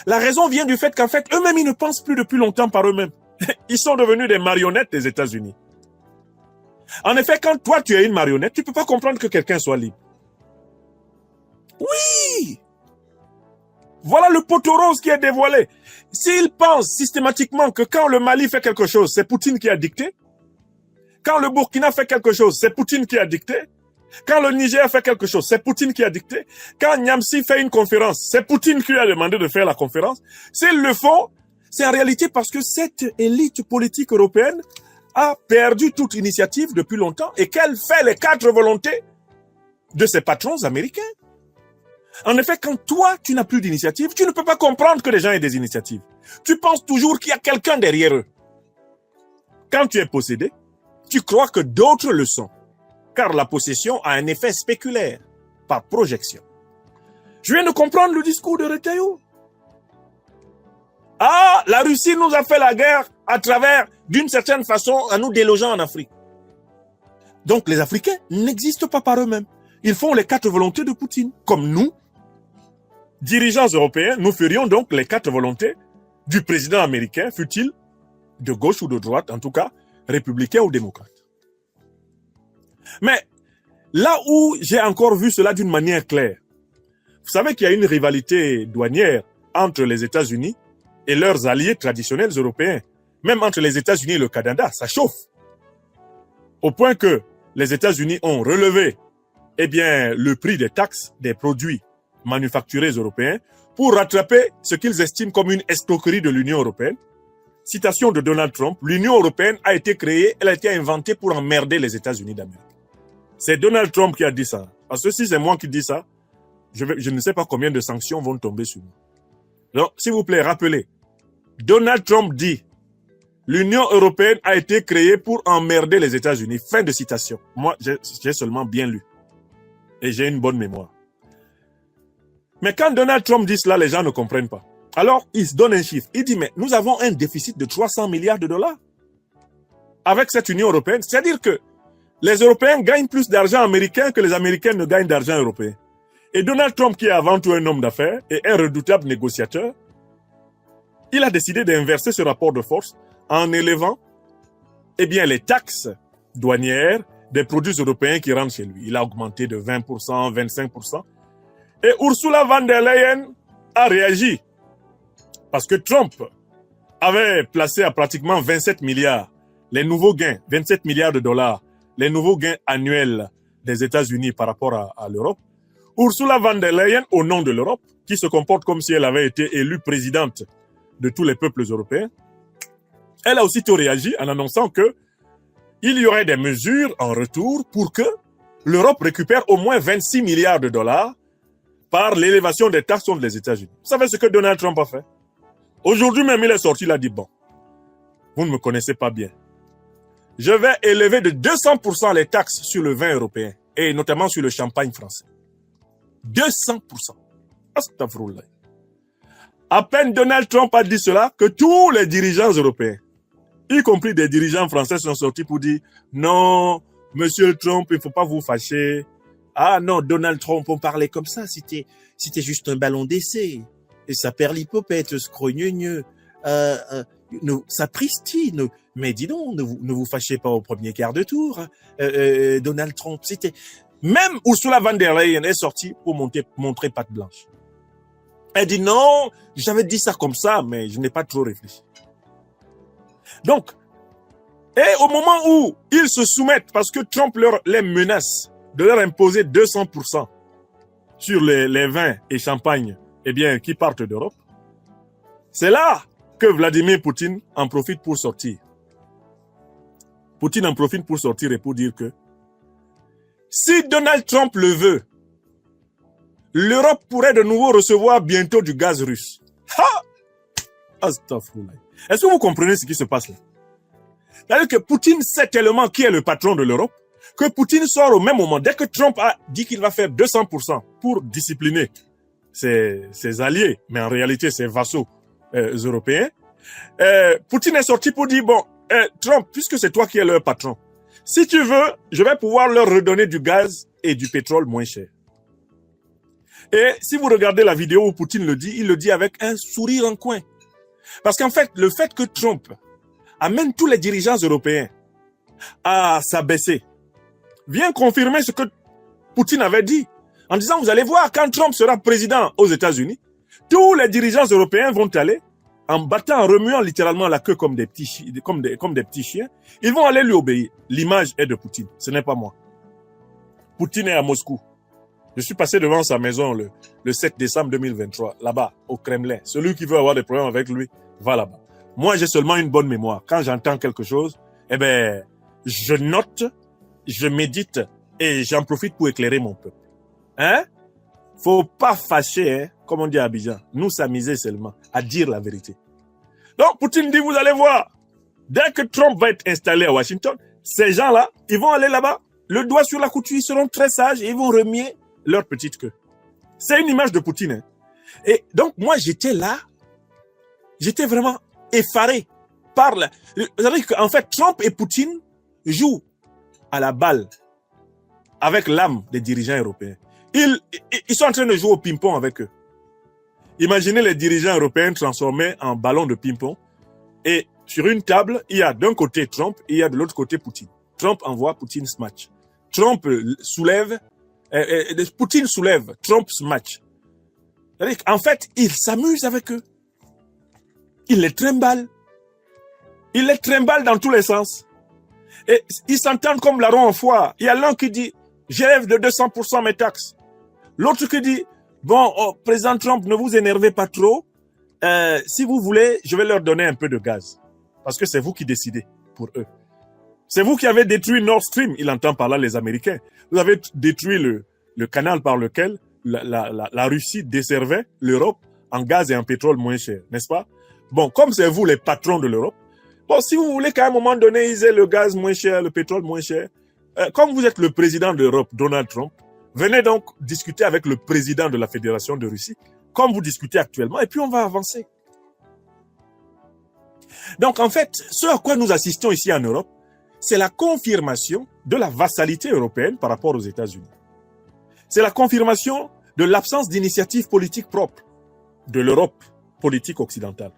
La raison vient du fait qu'en fait, eux-mêmes, ils ne pensent plus depuis longtemps par eux-mêmes. Ils sont devenus des marionnettes des États-Unis. En effet, quand toi, tu es une marionnette, tu ne peux pas comprendre que quelqu'un soit libre. Oui! Voilà le poteau rose qui est dévoilé. S'ils pensent systématiquement que quand le Mali fait quelque chose, c'est Poutine qui a dicté, quand le Burkina fait quelque chose, c'est Poutine qui a dicté, quand le Niger fait quelque chose, c'est Poutine qui a dicté, quand Niamsi fait une conférence, c'est Poutine qui a demandé de faire la conférence, s'ils le font, c'est en réalité parce que cette élite politique européenne a perdu toute initiative depuis longtemps et qu'elle fait les 4 volontés de ses patrons américains. En effet, quand toi, tu n'as plus d'initiative, tu ne peux pas comprendre que les gens aient des initiatives. Tu penses toujours qu'il y a quelqu'un derrière eux. Quand tu es possédé, tu crois que d'autres le sont, car la possession a un effet spéculaire, par projection. Je viens de comprendre le discours de Retailleau. Ah, la Russie nous a fait la guerre à travers, d'une certaine façon, en nous délogeant en Afrique. Donc les Africains n'existent pas par eux-mêmes. Ils font les 4 volontés de Poutine. Comme nous, dirigeants européens, nous ferions donc les 4 volontés du président américain, fût-il de gauche ou de droite, en tout cas, républicain ou démocrate. Mais là où j'ai encore vu cela d'une manière claire, vous savez qu'il y a une rivalité douanière entre les États-Unis et leurs alliés traditionnels européens. Même entre les États-Unis et le Canada, ça chauffe. Au point que les États-Unis ont relevé le prix des taxes des produits manufacturés européens pour rattraper ce qu'ils estiment comme une escroquerie de l'Union européenne. Citation de Donald Trump, l'Union européenne a été créée, elle a été inventée pour emmerder les États-Unis d'Amérique. C'est Donald Trump qui a dit ça. Parce que si c'est moi qui dis ça, je ne sais pas combien de sanctions vont tomber sur moi. Donc, s'il vous plaît, rappelez. Donald Trump dit, l'Union européenne a été créée pour emmerder les États-Unis. Fin de citation. Moi, j'ai seulement bien lu. Et j'ai une bonne mémoire. Mais quand Donald Trump dit cela, les gens ne comprennent pas. Alors, il se donne un chiffre. Il dit, mais nous avons un déficit de 300 milliards de dollars avec cette Union européenne. C'est-à-dire que les Européens gagnent plus d'argent américain que les Américains ne gagnent d'argent européen. Et Donald Trump, qui est avant tout un homme d'affaires et un redoutable négociateur, il a décidé d'inverser ce rapport de force en élevant les taxes douanières des produits européens qui rentrent chez lui. Il a augmenté de 20%, 25%. Et Ursula von der Leyen a réagi Parce que Trump avait placé à pratiquement 27 milliards les nouveaux gains, 27 milliards de dollars, les nouveaux gains annuels des États-Unis par rapport à l'Europe. Ursula von der Leyen, au nom de l'Europe, qui se comporte comme si elle avait été élue présidente de tous les peuples européens, elle a aussitôt réagi en annonçant que il y aurait des mesures en retour pour que l'Europe récupère au moins 26 milliards de dollars par l'élévation des taxes contre les États-Unis. Vous savez ce que Donald Trump a fait? Aujourd'hui même, il est sorti, il a dit, bon, vous ne me connaissez pas bien. Je vais élever de 200% les taxes sur le vin européen et notamment sur le champagne français. 200%. Astaghfirullah. À peine Donald Trump a dit cela que tous les dirigeants européens, y compris des dirigeants français, sont sortis pour dire non, monsieur Trump, il ne faut pas vous fâcher. Ah non, Donald Trump, on parlait comme ça, c'était juste un ballon d'essai. Et ça perd l'hypopète, scrogneux, ça pristine. Mais dis donc, ne vous fâchez pas au premier quart de tour. Donald Trump, c'était... Même Ursula von der Leyen est sortie pour montrer patte blanche. Elle dit non, j'avais dit ça comme ça, mais je n'ai pas trop réfléchi. Donc, et au moment où ils se soumettent, parce que Trump les menace de leur imposer 200% sur les vins et champagnes, eh bien, qui partent d'Europe, c'est là que Vladimir Poutine en profite pour sortir. Poutine en profite pour sortir et pour dire que si Donald Trump le veut, l'Europe pourrait de nouveau recevoir bientôt du gaz russe. Ha! Astaghfirullah. Est-ce que vous comprenez ce qui se passe là? C'est-à-dire que Poutine sait tellement qui est le patron de l'Europe que Poutine sort au même moment. Dès que Trump a dit qu'il va faire 200% pour discipliner ses alliés, mais en réalité ses vassaux européens, Poutine est sorti pour dire, bon, Trump, puisque c'est toi qui es leur patron, si tu veux, je vais pouvoir leur redonner du gaz et du pétrole moins cher. Et si vous regardez la vidéo où Poutine le dit, il le dit avec un sourire en coin. Parce qu'en fait, le fait que Trump amène tous les dirigeants européens à s'abaisser vient confirmer ce que Poutine avait dit. En disant, vous allez voir, quand Trump sera président aux États-Unis, tous les dirigeants européens vont aller, en battant, en remuant littéralement la queue comme des petits chiens, ils vont aller lui obéir. L'image est de Poutine, ce n'est pas moi. Poutine est à Moscou. Je suis passé devant sa maison le 7 décembre 2023, là-bas, au Kremlin. Celui qui veut avoir des problèmes avec lui, va là-bas. Moi, j'ai seulement une bonne mémoire. Quand j'entends quelque chose, eh ben, je note, je médite et j'en profite pour éclairer mon peuple. Hein? Faut pas fâcher, hein, comme on dit à Abidjan. Nous s'amuser seulement à dire la vérité. Donc, Poutine dit, vous allez voir, dès que Trump va être installé à Washington, ces gens-là, ils vont aller là-bas, le doigt sur la couture, ils seront très sages et ils vont remuer leur petite queue. C'est une image de Poutine. Hein. Et donc, moi, j'étais là, j'étais vraiment effaré par la... C'est-à-dire qu'en fait, Trump et Poutine jouent à la balle avec l'âme des dirigeants européens. Ils sont en train de jouer au ping-pong avec eux. Imaginez les dirigeants européens transformés en ballons de ping-pong. Et sur une table, il y a d'un côté Trump et il y a de l'autre côté Poutine. Trump envoie, Poutine smash. Trump soulève, Poutine soulève, Trump smash. En fait, il s'amuse avec eux. Il les trimballe. Il les trimballe dans tous les sens. Et ils s'entendent comme larron en foire. Il y a l'un qui dit, j'élève de 200% mes taxes. L'autre qui dit, bon, président Trump, ne vous énervez pas trop. Si vous voulez, je vais leur donner un peu de gaz. Parce que c'est vous qui décidez pour eux. C'est vous qui avez détruit Nord Stream. Il entend par là les Américains. Vous avez détruit le canal par lequel la Russie desservait l'Europe en gaz et en pétrole moins cher, n'est-ce pas? Bon, comme c'est vous les patrons de l'Europe, bon, si vous voulez qu'à un moment donné, ils aient le gaz moins cher, le pétrole moins cher, comme vous êtes le président de l'Europe, Donald Trump, venez donc discuter avec le président de la Fédération de Russie, comme vous discutez actuellement, et puis on va avancer. Donc en fait, ce à quoi nous assistons ici en Europe, c'est la confirmation de la vassalité européenne par rapport aux États-Unis. C'est la confirmation de l'absence d'initiative politique propre de l'Europe politique occidentale.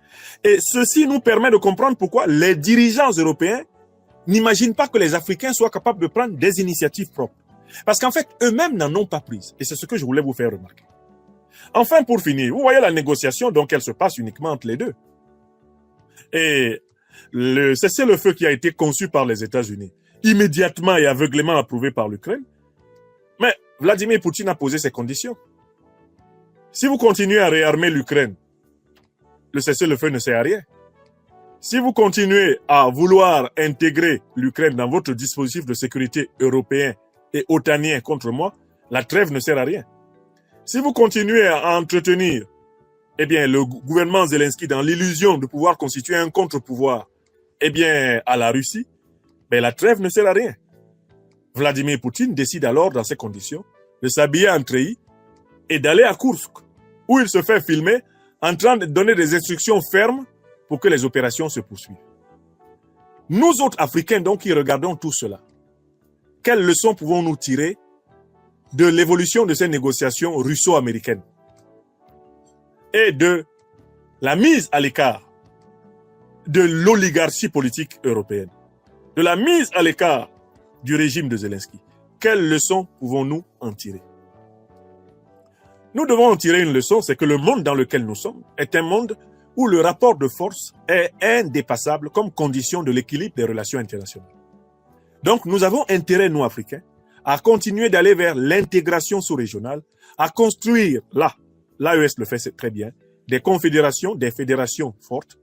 Et ceci nous permet de comprendre pourquoi les dirigeants européens n'imaginent pas que les Africains soient capables de prendre des initiatives propres. Parce qu'en fait, eux-mêmes n'en ont pas prises. Et c'est ce que je voulais vous faire remarquer. Enfin, pour finir, vous voyez la négociation, donc elle se passe uniquement entre les deux. Et le cessez-le-feu qui a été conçu par les États-Unis, immédiatement et aveuglément approuvé par l'Ukraine, mais Vladimir Poutine a posé ses conditions. Si vous continuez à réarmer l'Ukraine, le cessez-le-feu ne sert à rien. Si vous continuez à vouloir intégrer l'Ukraine dans votre dispositif de sécurité européen et otanien contre moi, la trêve ne sert à rien. Si vous continuez à entretenir le gouvernement Zelensky dans l'illusion de pouvoir constituer un contre-pouvoir à la Russie, la trêve ne sert à rien. Vladimir Poutine décide alors, dans ces conditions, de s'habiller en treillis et d'aller à Kursk, où il se fait filmer en train de donner des instructions fermes pour que les opérations se poursuivent. Nous autres Africains, donc, qui regardons tout cela, quelles leçons pouvons-nous tirer de l'évolution de ces négociations russo-américaines et de la mise à l'écart de l'oligarchie politique européenne, de la mise à l'écart du régime de Zelensky? Quelles leçons pouvons-nous en tirer? Nous devons en tirer une leçon, c'est que le monde dans lequel nous sommes est un monde où le rapport de force est indépassable comme condition de l'équilibre des relations internationales. Donc nous avons intérêt, nous Africains, à continuer d'aller vers l'intégration sous-régionale, à construire là, l'AES le fait très bien, des confédérations, des fédérations fortes.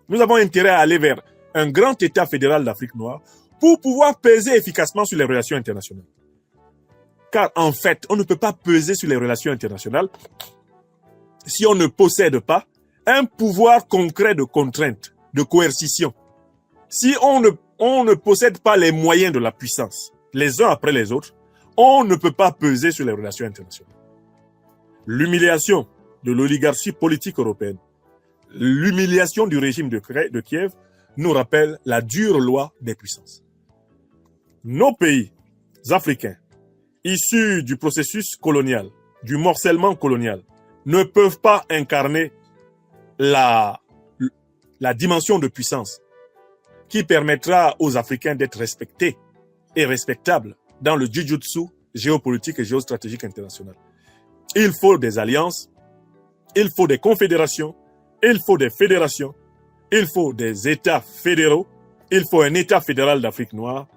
Nous avons intérêt à aller vers un grand État fédéral d'Afrique noire pour pouvoir peser efficacement sur les relations internationales. Car en fait, on ne peut pas peser sur les relations internationales si on ne possède pas un pouvoir concret de contrainte, de coercition. Si on ne possède pas les moyens de la puissance, les uns après les autres, on ne peut pas peser sur les relations internationales. L'humiliation de l'oligarchie politique européenne, l'humiliation du régime de Kiev nous rappelle la dure loi des puissances. Nos pays africains, issus du processus colonial, du morcellement colonial, ne peuvent pas incarner la dimension de puissance qui permettra aux Africains d'être respectés et respectables dans le jujutsu géopolitique et géostratégique international. Il faut des alliances, il faut des confédérations, il faut des fédérations, il faut des États fédéraux, il faut un État fédéral d'Afrique noire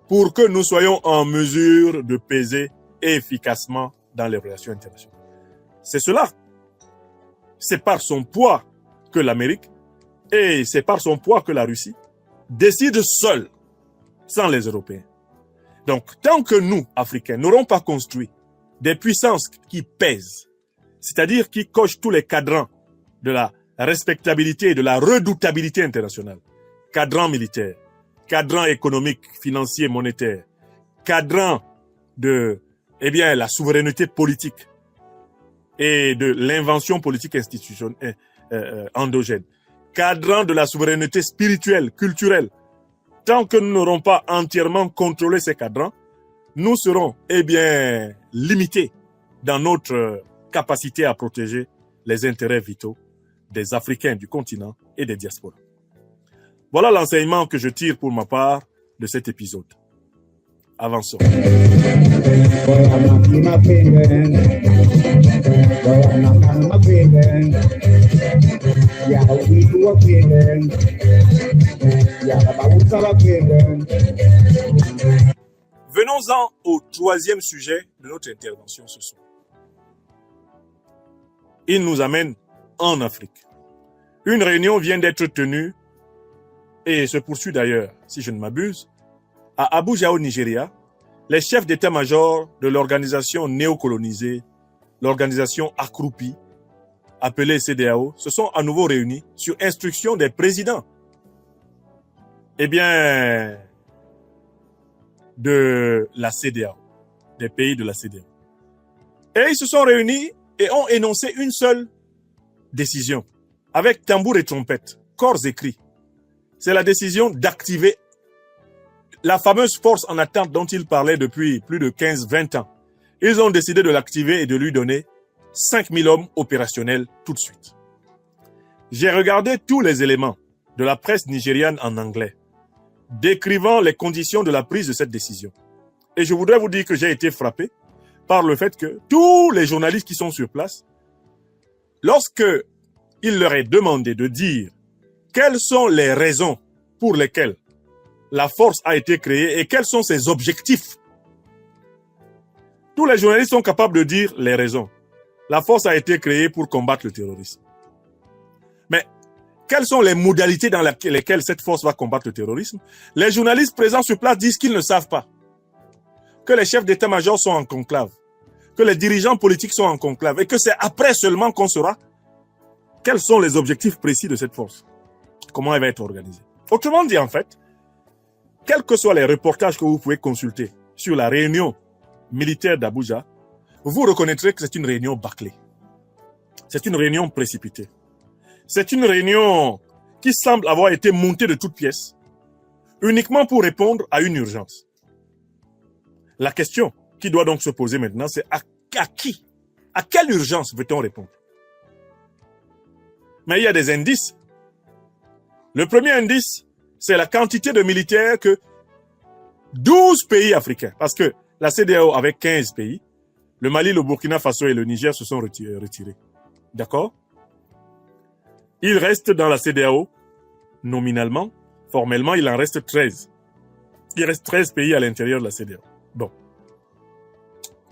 pour que nous soyons en mesure de peser efficacement dans les relations internationales. C'est cela. C'est par son poids que l'Amérique et c'est par son poids que la Russie décident seuls, sans les Européens. Donc, tant que nous, Africains, n'aurons pas construit des puissances qui pèsent, c'est-à-dire qui cochent tous les cadrans de la respectabilité et de la redoutabilité internationale, cadran militaire, cadran économique, financier, monétaire, cadran de la souveraineté politique et de l'invention politique institutionnelle endogène, cadran de la souveraineté spirituelle, culturelle. Tant que nous n'aurons pas entièrement contrôlé ces cadrans, nous serons limités dans notre capacité à protéger les intérêts vitaux des Africains du continent et des diasporas. Voilà l'enseignement que je tire pour ma part de cet épisode. Avançons. Venons-en au troisième sujet de notre intervention ce soir. Il nous amène en Afrique. Une réunion vient d'être tenue et se poursuit d'ailleurs, si je ne m'abuse, à Abuja au Nigeria. Les chefs d'état-major de l'organisation néocolonisée, l'organisation accroupie, appelée CEDEAO, se sont à nouveau réunis sur instruction des présidents de la CEDEAO, des pays de la CEDEAO. Et ils se sont réunis et ont énoncé une seule décision, avec tambour et trompette, corps et cris. C'est la décision d'activer la fameuse force en attente dont ils parlaient depuis plus de 15-20 ans. Ils ont décidé de l'activer et de lui donner 5000 hommes opérationnels tout de suite. J'ai regardé tous les éléments de la presse nigériane en anglais, décrivant les conditions de la prise de cette décision. Et je voudrais vous dire que j'ai été frappé par le fait que tous les journalistes qui sont sur place, lorsque il leur est demandé de dire quelles sont les raisons pour lesquelles la force a été créée et quels sont ses objectifs, tous les journalistes sont capables de dire les raisons. La force a été créée pour combattre le terrorisme. Mais quelles sont les modalités dans lesquelles cette force va combattre le terrorisme? Les journalistes présents sur place disent qu'ils ne savent pas. Que les chefs d'état-major sont en conclave. Que les dirigeants politiques sont en conclave. Et que c'est après seulement qu'on saura quels sont les objectifs précis de cette force. Comment elle va être organisée. Autrement dit, en fait, quels que soient les reportages que vous pouvez consulter sur la réunion militaire d'Abuja, vous reconnaîtrez que c'est une réunion bâclée. C'est une réunion précipitée. C'est une réunion qui semble avoir été montée de toutes pièces, uniquement pour répondre à une urgence. La question qui doit donc se poser maintenant, c'est à qui? À quelle urgence veut-on répondre? Mais il y a des indices. Le premier indice, c'est la quantité de militaires que 12 pays africains, parce que la CEDEAO avec 15 pays, le Mali, le Burkina Faso et le Niger se sont retirés. D'accord? Il reste dans la CEDEAO, nominalement, formellement, il en reste 13. Il reste 13 pays à l'intérieur de la CEDEAO. Bon.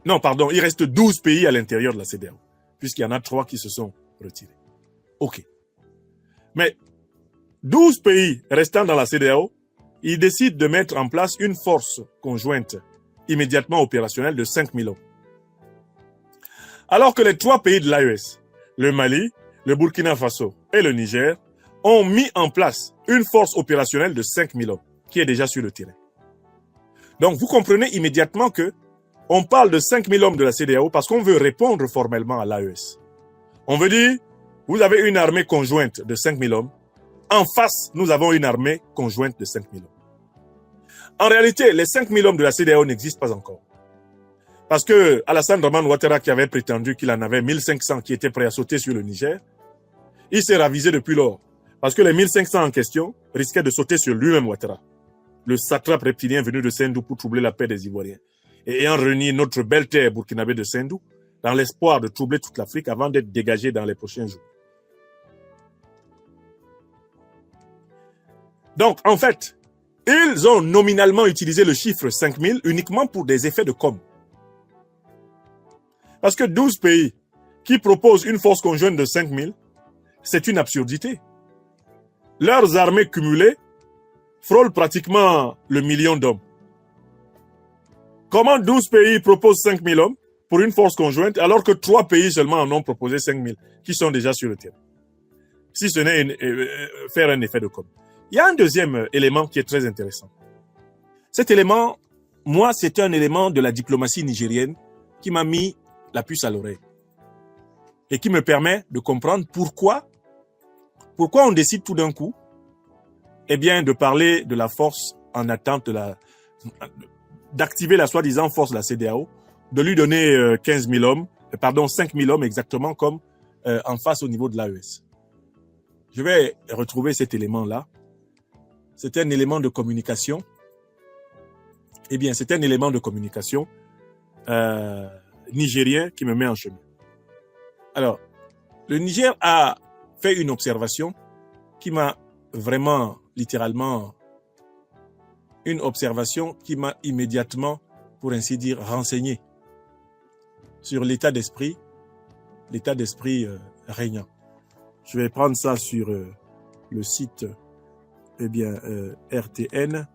Non, pardon, il reste 12 pays à l'intérieur de la CEDEAO, puisqu'il y en a 3 qui se sont retirés. OK. Mais 12 pays restant dans la CEDEAO, ils décident de mettre en place une force conjointe immédiatement opérationnelle de 5000 hommes. Alors que les 3 pays de l'AES, le Mali, le Burkina Faso et le Niger, ont mis en place une force opérationnelle de 5000 hommes qui est déjà sur le terrain. Donc vous comprenez immédiatement que on parle de 5000 hommes de la CEDEAO parce qu'on veut répondre formellement à l'AES. On veut dire, vous avez une armée conjointe de 5000 hommes. En face, nous avons une armée conjointe de 5000 hommes. En réalité, les 5000 hommes de la CEDEAO n'existent pas encore. Parce que Alassane Draman Ouattara, qui avait prétendu qu'il en avait 1500 qui étaient prêts à sauter sur le Niger, il s'est ravisé depuis lors. Parce que les 1500 en question risquaient de sauter sur lui-même Ouattara, le satrape reptilien venu de Sendou pour troubler la paix des Ivoiriens. Et ayant renié notre belle terre burkinabé de Sendou, dans l'espoir de troubler toute l'Afrique avant d'être dégagé dans les prochains jours. Donc, en fait, ils ont nominalement utilisé le chiffre 5000 uniquement pour des effets de com'. Parce que 12 pays qui proposent une force conjointe de 5000, c'est une absurdité. Leurs armées cumulées frôlent pratiquement le million d'hommes. Comment 12 pays proposent 5000 hommes pour une force conjointe alors que 3 pays seulement en ont proposé 5000 qui sont déjà sur le terrain? Si ce n'est faire un effet de com'. Il y a un deuxième élément qui est très intéressant. Cet élément, moi, c'est un élément de la diplomatie nigérienne qui m'a mis la puce à l'oreille et qui me permet de comprendre pourquoi on décide tout d'un coup, eh bien, de parler de la force en attente d'activer la soi-disant force de la CEDEAO, de lui donner 5 000 hommes exactement comme en face au niveau de l'AES. Je vais retrouver cet élément-là. C'est un élément de communication. Eh bien, c'est un élément de communication nigérien qui me met en chemin. Alors, le Niger a fait une observation qui m'a vraiment, littéralement, une observation qui m'a immédiatement, pour ainsi dire, renseigné sur l'état d'esprit régnant. Je vais prendre ça sur le site, eh bien, RTN.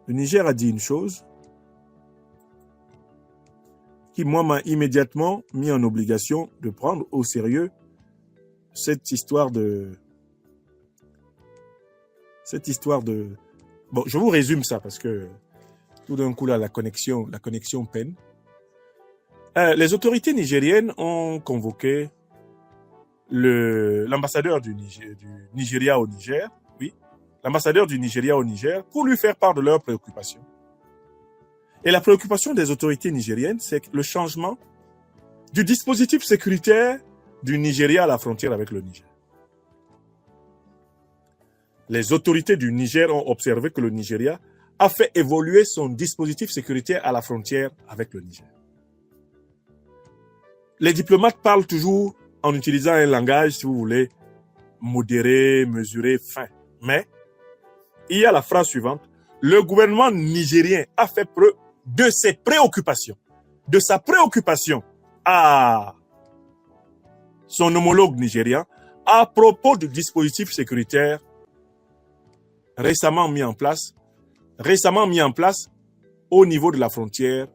Le Niger a dit une chose qui, moi, m'a immédiatement mis en obligation de prendre au sérieux cette histoire de... Bon, je vous résume ça parce que tout d'un coup, là, la connexion peine. Les autorités nigériennes ont convoqué l'ambassadeur du Nigeria au Niger, l'ambassadeur du Nigeria au Niger, pour lui faire part de leurs préoccupations. Et la préoccupation des autorités nigériennes, c'est le changement du dispositif sécuritaire du Nigeria à la frontière avec le Niger. Les autorités du Niger ont observé que le Nigeria a fait évoluer son dispositif sécuritaire à la frontière avec le Niger. Les diplomates parlent toujours en utilisant un langage, si vous voulez, modéré, mesuré, fin. Mais il y a la phrase suivante. Le gouvernement nigérien a fait preuve de ses préoccupations, de sa préoccupation à son homologue nigérien à propos du dispositif sécuritaire récemment mis en place au niveau de la frontière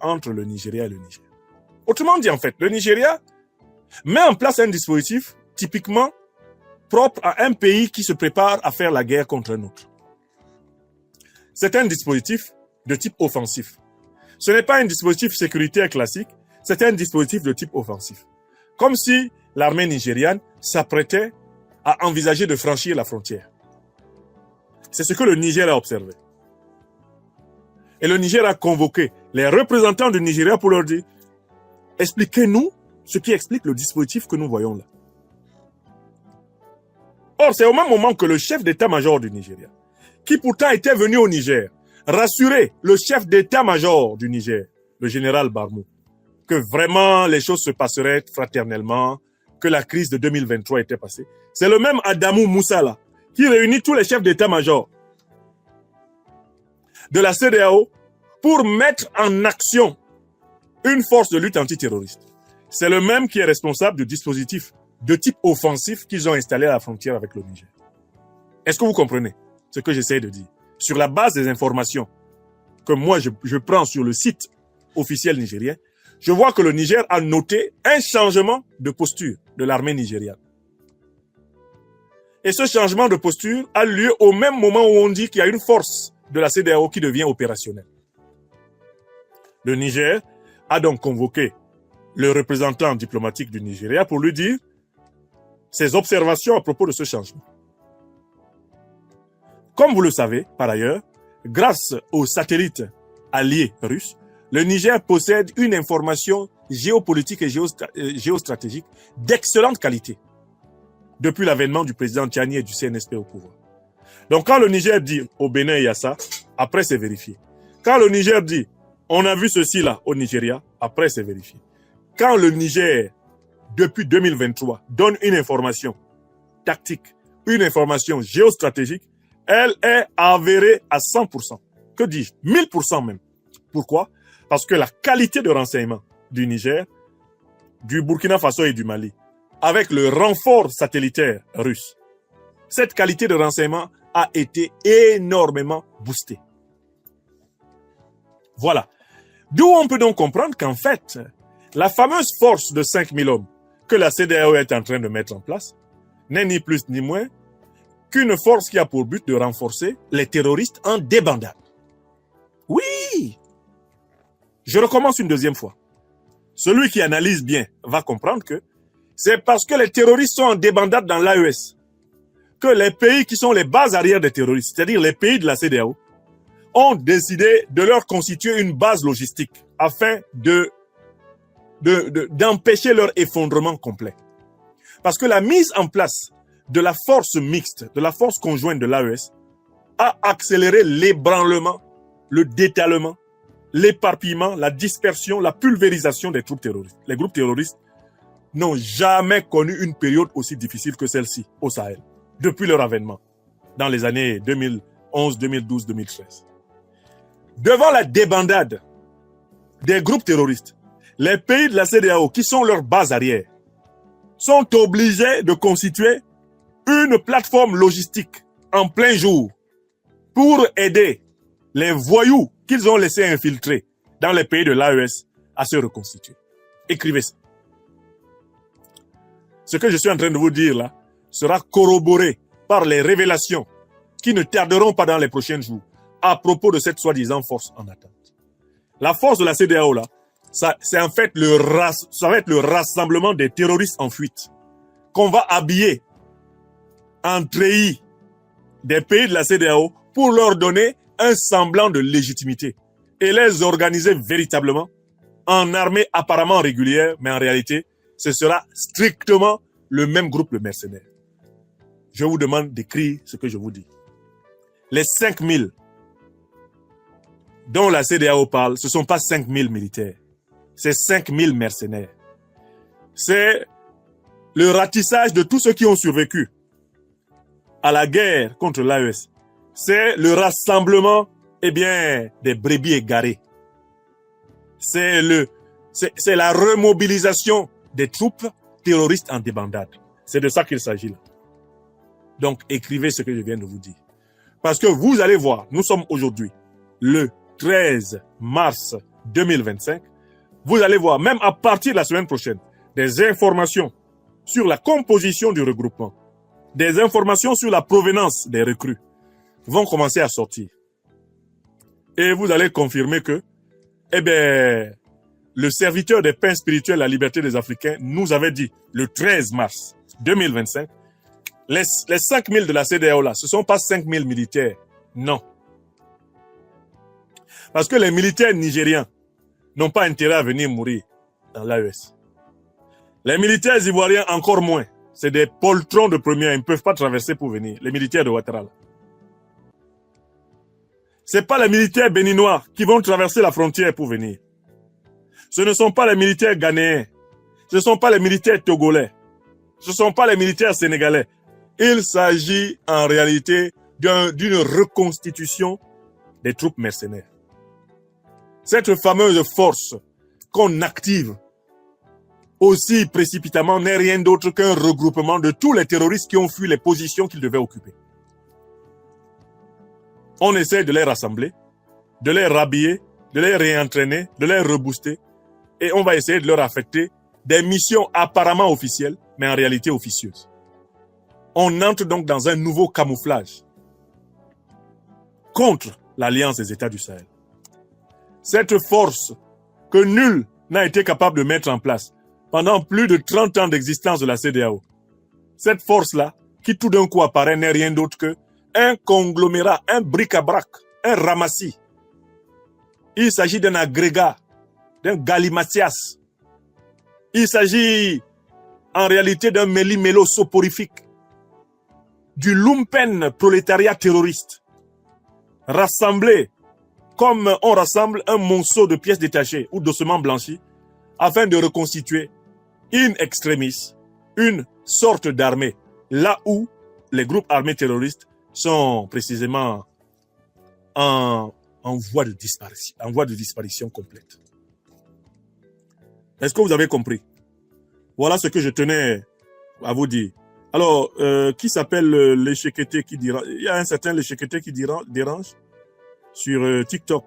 entre le Nigeria et le Niger. Autrement dit, en fait, le Nigeria met en place un dispositif typiquement propre à un pays qui se prépare à faire la guerre contre un autre. C'est un dispositif de type offensif. Ce n'est pas un dispositif sécuritaire classique, c'est un dispositif de type offensif. Comme si l'armée nigériane s'apprêtait à envisager de franchir la frontière. C'est ce que le Niger a observé. Et le Niger a convoqué les représentants du Nigeria pour leur dire « Expliquez-nous ce qui explique le dispositif que nous voyons là. » Or, c'est au même moment que le chef d'état-major du Nigeria, qui pourtant était venu au Niger, rassurer le chef d'état-major du Niger, le général Barmou, que vraiment les choses se passeraient fraternellement, que la crise de 2023 était passée. C'est le même Adamou Moussa là, qui réunit tous les chefs d'état-major de la CEDEAO pour mettre en action une force de lutte antiterroriste. C'est le même qui est responsable du dispositif de type offensif qu'ils ont installé à la frontière avec le Niger. Est-ce que vous comprenez ce que j'essaie de dire? Sur la base des informations que moi je prends sur le site officiel nigérien, je vois que le Niger a noté un changement de posture de l'armée nigériane. Et ce changement de posture a lieu au même moment où on dit qu'il y a une force de la CEDEAO qui devient opérationnelle. Le Niger a donc convoqué le représentant diplomatique du Nigeria pour lui dire ses observations à propos de ce changement. Comme vous le savez, par ailleurs, grâce aux satellites alliés russes, le Niger possède une information géopolitique et géostratégique d'excellente qualité depuis l'avènement du président Tiani et du CNSP au pouvoir. Donc quand le Niger dit au Bénin il y a ça, après c'est vérifié. Quand le Niger dit on a vu ceci là au Nigeria, après c'est vérifié. Quand le Niger, depuis 2023, donne une information tactique, une information géostratégique, elle est avérée à 100%. Que dis-je? 1000% même. Pourquoi? Parce que la qualité de renseignement du Niger, du Burkina Faso et du Mali, avec le renfort satellitaire russe, cette qualité de renseignement a été énormément boostée. Voilà. D'où on peut donc comprendre qu'en fait, la fameuse force de 5000 hommes que la CEDEAO est en train de mettre en place n'est ni plus ni moins qu'une force qui a pour but de renforcer les terroristes en débandade. Oui! Je recommence une deuxième fois. Celui qui analyse bien va comprendre que c'est parce que les terroristes sont en débandade dans l'AES que les pays qui sont les bases arrières des terroristes, c'est-à-dire les pays de la CEDEAO, ont décidé de leur constituer une base logistique afin d'empêcher leur effondrement complet. Parce que la mise en place de la force mixte, de la force conjointe de l'AES, a accéléré l'ébranlement, le détalement, l'éparpillement, la dispersion, la pulvérisation des troupes terroristes. Les groupes terroristes n'ont jamais connu une période aussi difficile que celle-ci au Sahel, depuis leur avènement, dans les années 2011, 2012, 2013. Devant la débandade des groupes terroristes, les pays de la CEDEAO, qui sont leur base arrière, sont obligés de constituer une plateforme logistique en plein jour pour aider les voyous qu'ils ont laissés infiltrer dans les pays de l'AES à se reconstituer. Écrivez ça. Ce que je suis en train de vous dire là sera corroboré par les révélations qui ne tarderont pas dans les prochains jours à propos de cette soi-disant force en attente. La force de la CEDEAO là, c'est en fait ça va être le rassemblement des terroristes en fuite qu'on va habiller en treillis des pays de la CEDEAO pour leur donner un semblant de légitimité et les organiser véritablement en armée apparemment régulière, mais en réalité, ce sera strictement le même groupe de mercenaires. Je vous demande d'écrire ce que je vous dis. Les 5000 dont la CEDEAO parle, ce ne sont pas 5000 militaires. C'est 5000 mercenaires. C'est le ratissage de tous ceux qui ont survécu à la guerre contre l'AES. C'est le rassemblement, des brebis égarées. C'est la remobilisation des troupes terroristes en débandade. C'est de ça qu'il s'agit là. Donc, écrivez ce que je viens de vous dire. Parce que vous allez voir, nous sommes aujourd'hui le 13 mars 2025. Vous allez voir, même à partir de la semaine prochaine, des informations sur la composition du regroupement, des informations sur la provenance des recrues vont commencer à sortir. Et vous allez confirmer que, le serviteur des pains spirituels à la liberté des Africains nous avait dit, le 13 mars 2025, les 5000 de la CEDEAO là, ce ne sont pas 5000 militaires. Non. Parce que les militaires nigériens n'ont pas intérêt à venir mourir dans l'AES. Les militaires ivoiriens encore moins. C'est des poltrons de première, ils ne peuvent pas traverser pour venir. Les militaires de Ouattara. Ce n'est pas les militaires béninois qui vont traverser la frontière pour venir. Ce ne sont pas les militaires ghanéens. Ce ne sont pas les militaires togolais. Ce ne sont pas les militaires sénégalais. Il s'agit en réalité d'une reconstitution des troupes mercenaires. Cette fameuse force qu'on active aussi précipitamment n'est rien d'autre qu'un regroupement de tous les terroristes qui ont fui les positions qu'ils devaient occuper. On essaie de les rassembler, de les rhabiller, de les réentraîner, de les rebooster, et on va essayer de leur affecter des missions apparemment officielles, mais en réalité officieuses. On entre donc dans un nouveau camouflage contre l'Alliance des États du Sahel. Cette force que nul n'a été capable de mettre en place pendant plus de 30 ans d'existence de la CEDEAO. Cette force-là, qui tout d'un coup apparaît, n'est rien d'autre que un conglomérat, un bric-à-brac, un ramassis. Il s'agit d'un agrégat, d'un galimatias. Il s'agit en réalité d'un méli-mélo soporifique, du lumpen prolétariat terroriste, rassemblé comme on rassemble un monceau de pièces détachées ou d'ossements blanchis, afin de reconstituer in extremis une sorte d'armée, là où les groupes armés terroristes sont précisément en voie de disparition complète. Est-ce que vous avez compris? Voilà ce que je tenais à vous dire. Alors, qui s'appelle l'échequeté qui dira? Il y a un certain l'échequeté qui dérange sur TikTok.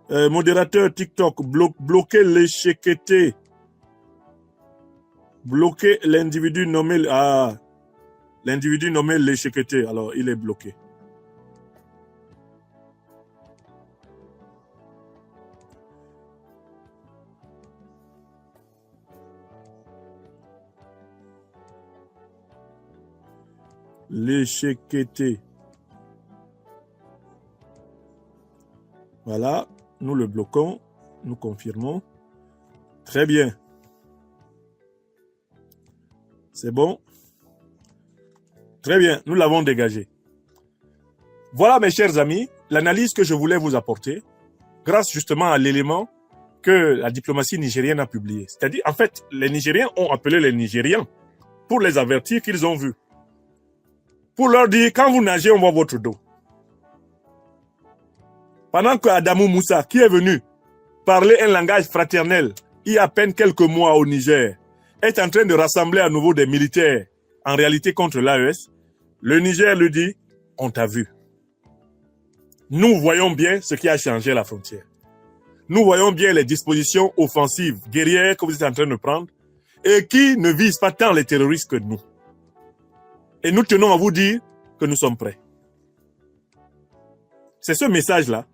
Modérateur TikTok, bloquez l'échequeté. Bloquez l'individu nommé... l'individu nommé l'échequeté. Alors, il est bloqué. L'échequeté. Voilà, nous le bloquons, nous confirmons. Très bien. C'est bon. Très bien, nous l'avons dégagé. Voilà, mes chers amis, l'analyse que je voulais vous apporter, grâce justement à l'élément que la diplomatie nigérienne a publié. C'est-à-dire, en fait, les Nigériens ont appelé les Nigériens pour les avertir qu'ils ont vus. Pour leur dire, quand vous nagez, on voit votre dos. Pendant que Adamou Moussa, qui est venu parler un langage fraternel il y a à peine quelques mois au Niger, est en train de rassembler à nouveau des militaires, en réalité contre l'AES, le Niger lui dit, on t'a vu. Nous voyons bien ce qui a changé à la frontière. Nous voyons bien les dispositions offensives, guerrières que vous êtes en train de prendre et qui ne visent pas tant les terroristes que nous. Et nous tenons à vous dire que nous sommes prêts. C'est ce message-là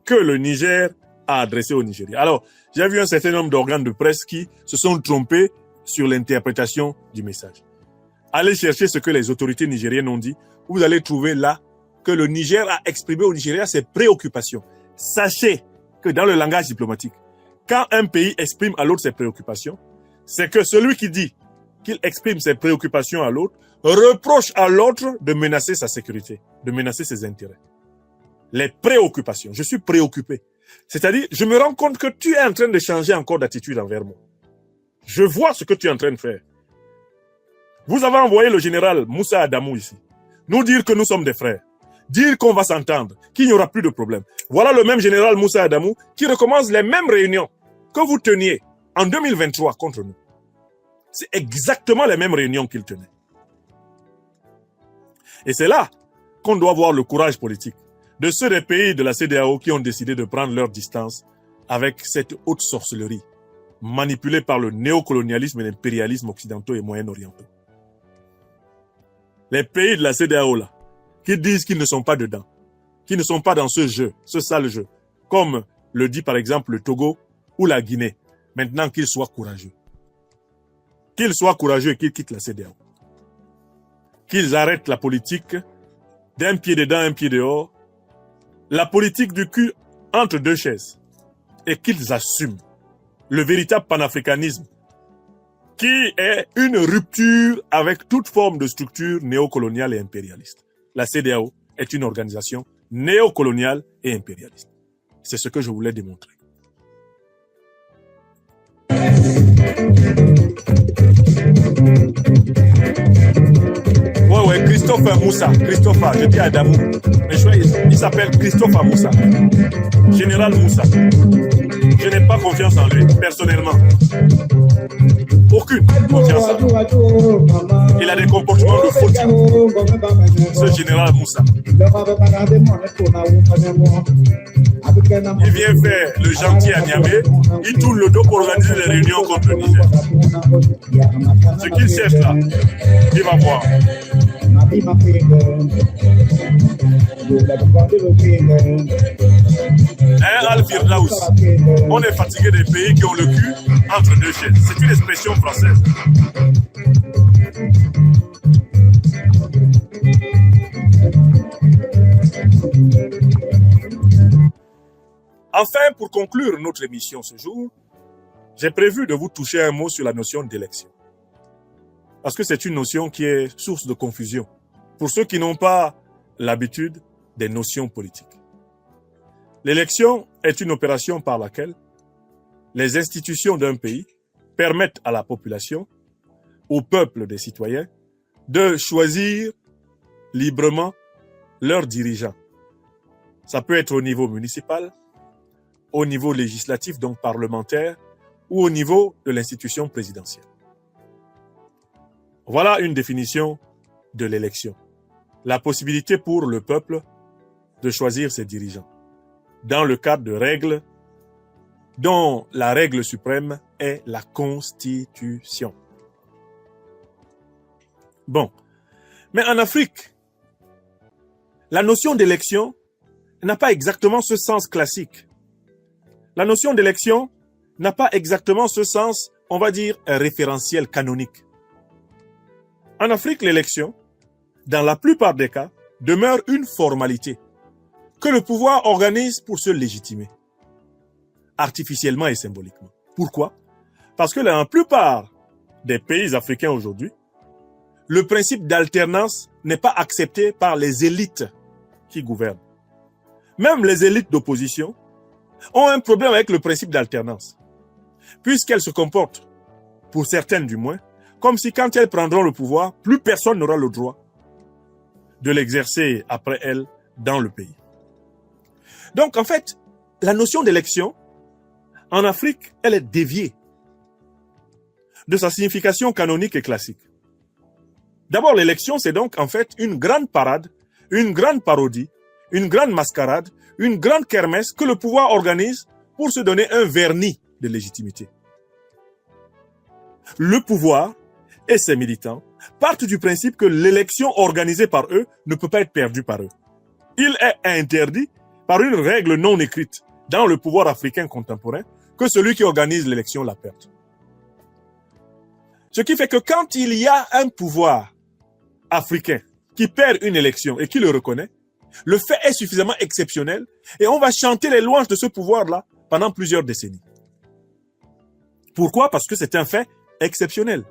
que le Niger a adressé au Nigeria. Alors, j'ai vu un certain nombre d'organes de presse qui se sont trompés sur l'interprétation du message. Allez chercher ce que les autorités nigériennes ont dit. Vous allez trouver là que le Niger a exprimé au Nigeria ses préoccupations. Sachez que dans le langage diplomatique, quand un pays exprime à l'autre ses préoccupations, c'est que celui qui dit qu'il exprime ses préoccupations à l'autre reproche à l'autre de menacer sa sécurité, de menacer ses intérêts. Les préoccupations. Je suis préoccupé. C'est-à-dire, je me rends compte que tu es en train de changer encore d'attitude envers moi. Je vois ce que tu es en train de faire. Vous avez envoyé le général Moussa Adamou ici, nous dire que nous sommes des frères, dire qu'on va s'entendre, qu'il n'y aura plus de problème. Voilà le même général Moussa Adamou qui recommence les mêmes réunions que vous teniez en 2023 contre nous. C'est exactement les mêmes réunions qu'il tenait. Et c'est là qu'on doit voir le courage politique de ceux des pays de la CEDEAO qui ont décidé de prendre leur distance avec cette haute sorcellerie manipulée par le néocolonialisme et l'impérialisme occidentaux et moyen-orientaux. Les pays de la CEDEAO là, qui disent qu'ils ne sont pas dedans, qui ne sont pas dans ce jeu, ce sale jeu, comme le dit par exemple le Togo ou la Guinée, maintenant qu'ils soient courageux. Qu'ils soient courageux et qu'ils quittent la CEDEAO. Qu'ils arrêtent la politique d'un pied dedans, un pied dehors, la politique du cul entre deux chaises, et qu'ils assument le véritable panafricanisme qui est une rupture avec toute forme de structure néocoloniale et impérialiste. La CEDEAO est une organisation néocoloniale et impérialiste. C'est ce que je voulais démontrer. Ouais, Christophe Moussa. Christophe, je dis Adamou. Mais il s'appelle Christophe Moussa. Général Moussa. Je n'ai pas confiance en lui, personnellement. Aucune confiance en lui. Il a des comportements de faux. Ce général Moussa. Il vient faire le gentil à Niamey. Il tourne le dos pour organiser les réunions contre le Niger. Ce qu'il cherche là, il va voir. Al-Firdaous. On est fatigué des pays qui ont le cul entre deux chaises. C'est une expression française. Enfin, pour conclure notre émission ce jour, j'ai prévu de vous toucher un mot sur la notion d'élection. Parce que c'est une notion qui est source de confusion pour ceux qui n'ont pas l'habitude des notions politiques. L'élection est une opération par laquelle les institutions d'un pays permettent à la population, au peuple des citoyens, de choisir librement leurs dirigeants. Ça peut être au niveau municipal, au niveau législatif, donc parlementaire, ou au niveau de l'institution présidentielle. Voilà une définition de l'élection. La possibilité pour le peuple de choisir ses dirigeants dans le cadre de règles dont la règle suprême est la Constitution. Bon, mais en Afrique, la notion d'élection n'a pas exactement ce sens classique. La notion d'élection n'a pas exactement ce sens, on va dire, référentiel canonique. En Afrique, l'élection, dans la plupart des cas, demeure une formalité que le pouvoir organise pour se légitimer, artificiellement et symboliquement. Pourquoi? Parce que dans la plupart des pays africains aujourd'hui, le principe d'alternance n'est pas accepté par les élites qui gouvernent. Même les élites d'opposition ont un problème avec le principe d'alternance, puisqu'elles se comportent, pour certaines du moins, comme si quand elles prendront le pouvoir, plus personne n'aura le droit de l'exercer après elles dans le pays. Donc en fait, la notion d'élection, en Afrique, elle est déviée de sa signification canonique et classique. D'abord, l'élection, c'est donc en fait une grande parade, une grande parodie, une grande mascarade, une grande kermesse que le pouvoir organise pour se donner un vernis de légitimité. Le pouvoir et ses militants partent du principe que l'élection organisée par eux ne peut pas être perdue par eux. Il est interdit par une règle non écrite dans le pouvoir africain contemporain que celui qui organise l'élection la perde. Ce qui fait que quand il y a un pouvoir africain qui perd une élection et qui le reconnaît, le fait est suffisamment exceptionnel et on va chanter les louanges de ce pouvoir-là pendant plusieurs décennies. Pourquoi? Parce que c'est un fait exceptionnel.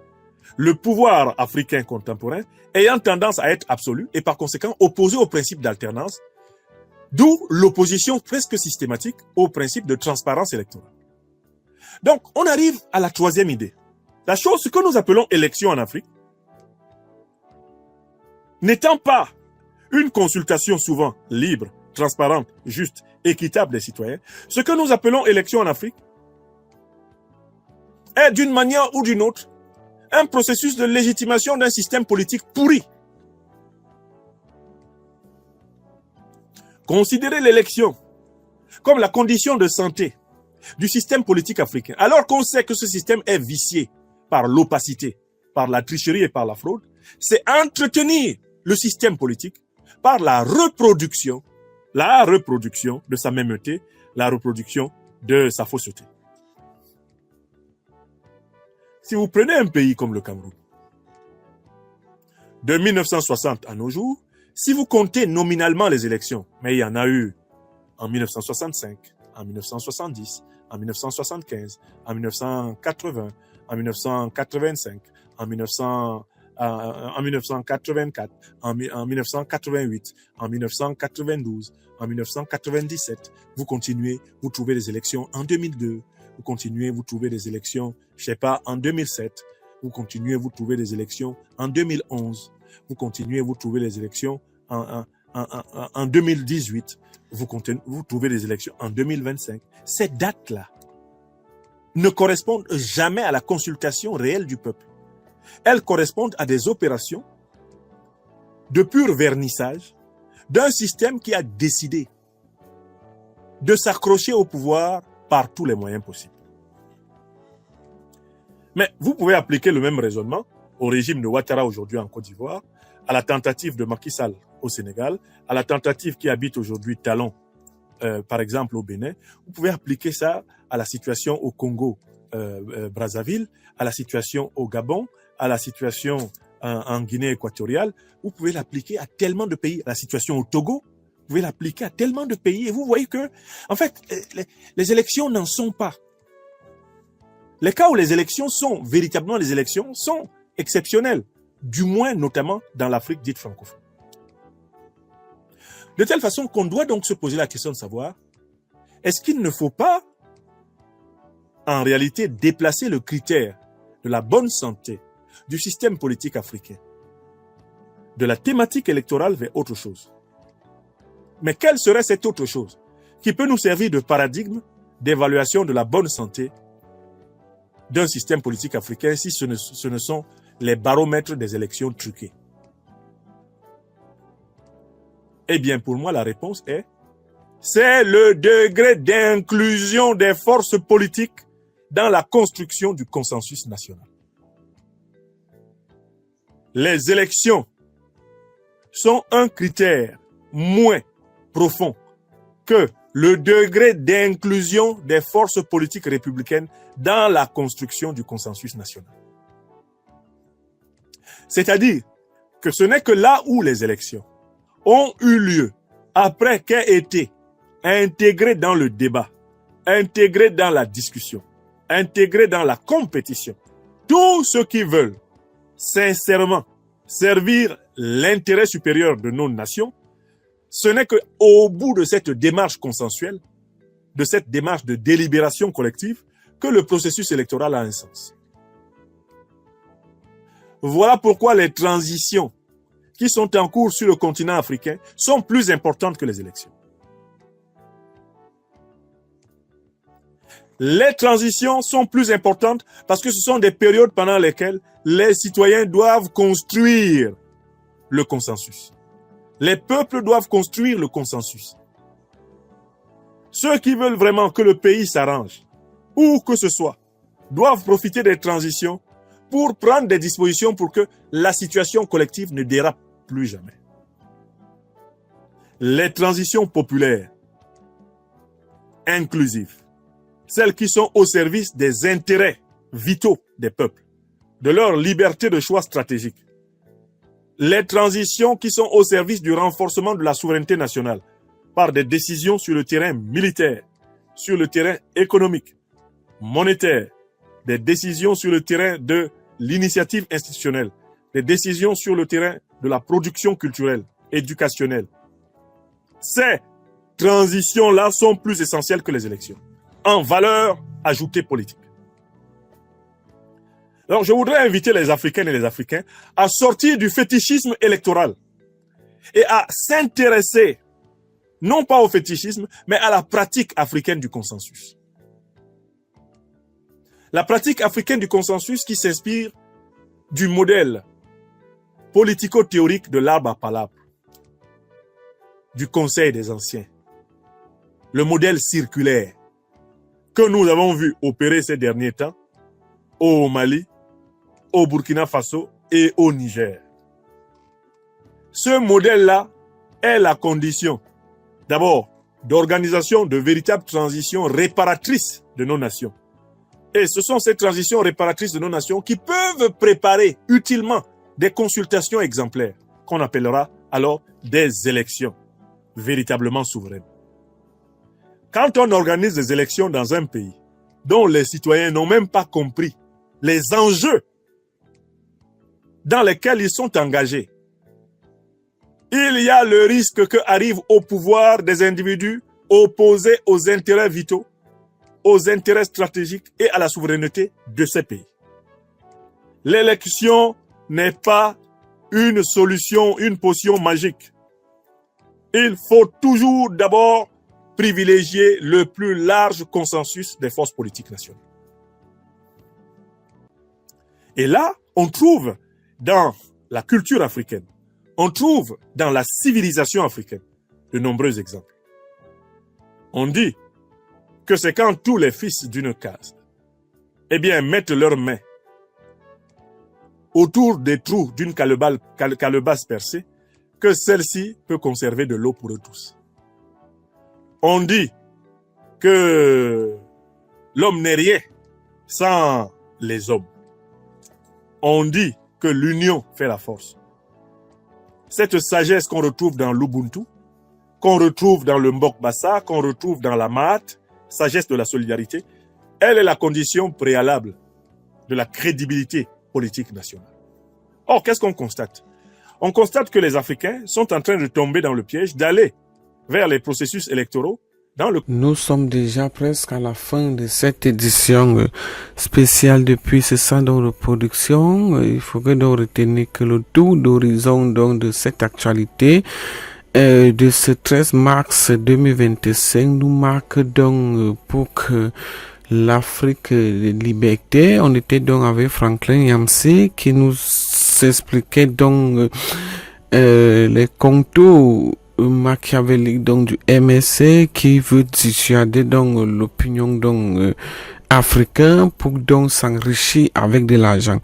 Le pouvoir africain contemporain ayant tendance à être absolu et par conséquent opposé au principe d'alternance, d'où l'opposition presque systématique au principe de transparence électorale. Donc, on arrive à la troisième idée. La chose, ce que nous appelons élection en Afrique, n'étant pas une consultation souvent libre, transparente, juste, équitable des citoyens, ce que nous appelons élection en Afrique est d'une manière ou d'une autre un processus de légitimation d'un système politique pourri. Considérer l'élection comme la condition de santé du système politique africain, alors qu'on sait que ce système est vicié par l'opacité, par la tricherie et par la fraude, c'est entretenir le système politique par la reproduction de sa mêmeté, la reproduction de sa fausseté. Si vous prenez un pays comme le Cameroun, de 1960 à nos jours, si vous comptez nominalement les élections, mais il y en a eu en 1965, en 1970, en 1975, en 1980, en 1985, en 1984, en 1988, en 1992, en 1997, vous continuez, vous trouvez les élections en 2002, vous continuez, vous trouvez des élections, je sais pas, en 2007, vous continuez, vous trouvez des élections en 2011, vous continuez, vous trouvez les élections en 2018, vous trouvez les élections en 2025. Ces dates-là ne correspondent jamais à la consultation réelle du peuple. Elles correspondent à des opérations de pur vernissage d'un système qui a décidé de s'accrocher au pouvoir par tous les moyens possibles. Mais vous pouvez appliquer le même raisonnement au régime de Ouattara aujourd'hui en Côte d'Ivoire, à la tentative de Macky Sall au Sénégal, à la tentative qui habite aujourd'hui Talon, par exemple au Bénin. Vous pouvez appliquer ça à la situation au Congo, Brazzaville, à la situation au Gabon, à la situation en Guinée équatoriale. Vous pouvez l'appliquer à tellement de pays, à la situation au Togo. Vous pouvez l'appliquer à tellement de pays et vous voyez que, en fait, les élections n'en sont pas. Les cas où les élections sont véritablement les élections sont exceptionnels, du moins notamment dans l'Afrique dite francophone. De telle façon qu'on doit donc se poser la question de savoir, est-ce qu'il ne faut pas en réalité déplacer le critère de la bonne santé du système politique africain, de la thématique électorale vers autre chose? Mais quelle serait cette autre chose qui peut nous servir de paradigme d'évaluation de la bonne santé d'un système politique africain si ce ne sont les baromètres des élections truquées? Eh bien, pour moi, la réponse est, c'est le degré d'inclusion des forces politiques dans la construction du consensus national. Les élections sont un critère moins profond que le degré d'inclusion des forces politiques républicaines dans la construction du consensus national. C'est-à-dire que ce n'est que là où les élections ont eu lieu après qu'aient été intégrés dans le débat, intégrés dans la discussion, intégrés dans la compétition, tous ceux qui veulent sincèrement servir l'intérêt supérieur de nos nations, ce n'est qu'au bout de cette démarche consensuelle, de cette démarche de délibération collective, que le processus électoral a un sens. Voilà pourquoi les transitions qui sont en cours sur le continent africain sont plus importantes que les élections. Les transitions sont plus importantes parce que ce sont des périodes pendant lesquelles les citoyens doivent construire le consensus. Les peuples doivent construire le consensus. Ceux qui veulent vraiment que le pays s'arrange, où que ce soit, doivent profiter des transitions pour prendre des dispositions pour que la situation collective ne dérape plus jamais. Les transitions populaires, inclusives, celles qui sont au service des intérêts vitaux des peuples, de leur liberté de choix stratégique. Les transitions qui sont au service du renforcement de la souveraineté nationale par des décisions sur le terrain militaire, sur le terrain économique, monétaire, des décisions sur le terrain de l'initiative institutionnelle, des décisions sur le terrain de la production culturelle, éducationnelle. Ces transitions-là sont plus essentielles que les élections, en valeur ajoutée politique. Alors, je voudrais inviter les Africaines et les Africains à sortir du fétichisme électoral et à s'intéresser, non pas au fétichisme, mais à la pratique africaine du consensus. La pratique africaine du consensus qui s'inspire du modèle politico-théorique de l'arbre à palabre, du Conseil des anciens, le modèle circulaire que nous avons vu opérer ces derniers temps au Mali, au Burkina Faso et au Niger. Ce modèle-là est la condition, d'abord, d'organisation de véritables transitions réparatrices de nos nations. Et ce sont ces transitions réparatrices de nos nations qui peuvent préparer utilement des consultations exemplaires, qu'on appellera alors des élections véritablement souveraines. Quand on organise des élections dans un pays dont les citoyens n'ont même pas compris les enjeux dans lesquels ils sont engagés, il y a le risque qu'arrivent au pouvoir des individus opposés aux intérêts vitaux, aux intérêts stratégiques et à la souveraineté de ces pays. L'élection n'est pas une solution, une potion magique. Il faut toujours d'abord privilégier le plus large consensus des forces politiques nationales. Et là, on trouve dans la culture africaine, on trouve dans la civilisation africaine de nombreux exemples. On dit que c'est quand tous les fils d'une case, mettent leurs mains autour des trous d'une calebasse percée, que celle-ci peut conserver de l'eau pour eux tous. On dit que l'homme n'est rien sans les hommes. On dit que l'union fait la force. Cette sagesse qu'on retrouve dans l'Ubuntu, qu'on retrouve dans le Mbok-Bassa, qu'on retrouve dans la Maat, sagesse de la solidarité, elle est la condition préalable de la crédibilité politique nationale. Or, qu'est-ce qu'on constate? On constate que les Africains sont en train de tomber dans le piège d'aller vers les processus électoraux. Nous sommes déjà presque à la fin de cette édition spéciale depuis ce salon de production. Il faudrait donc retenir que le tour d'horizon donc de cette actualité de ce 13 mars 2025 nous marque donc pour que l'Afrique de liberté. On était donc avec Franklin Yamsey qui nous expliquait donc les contours machiavélique donc du MSC qui veut dissuader donc l'opinion donc africain pour donc s'enrichir avec de l'argent.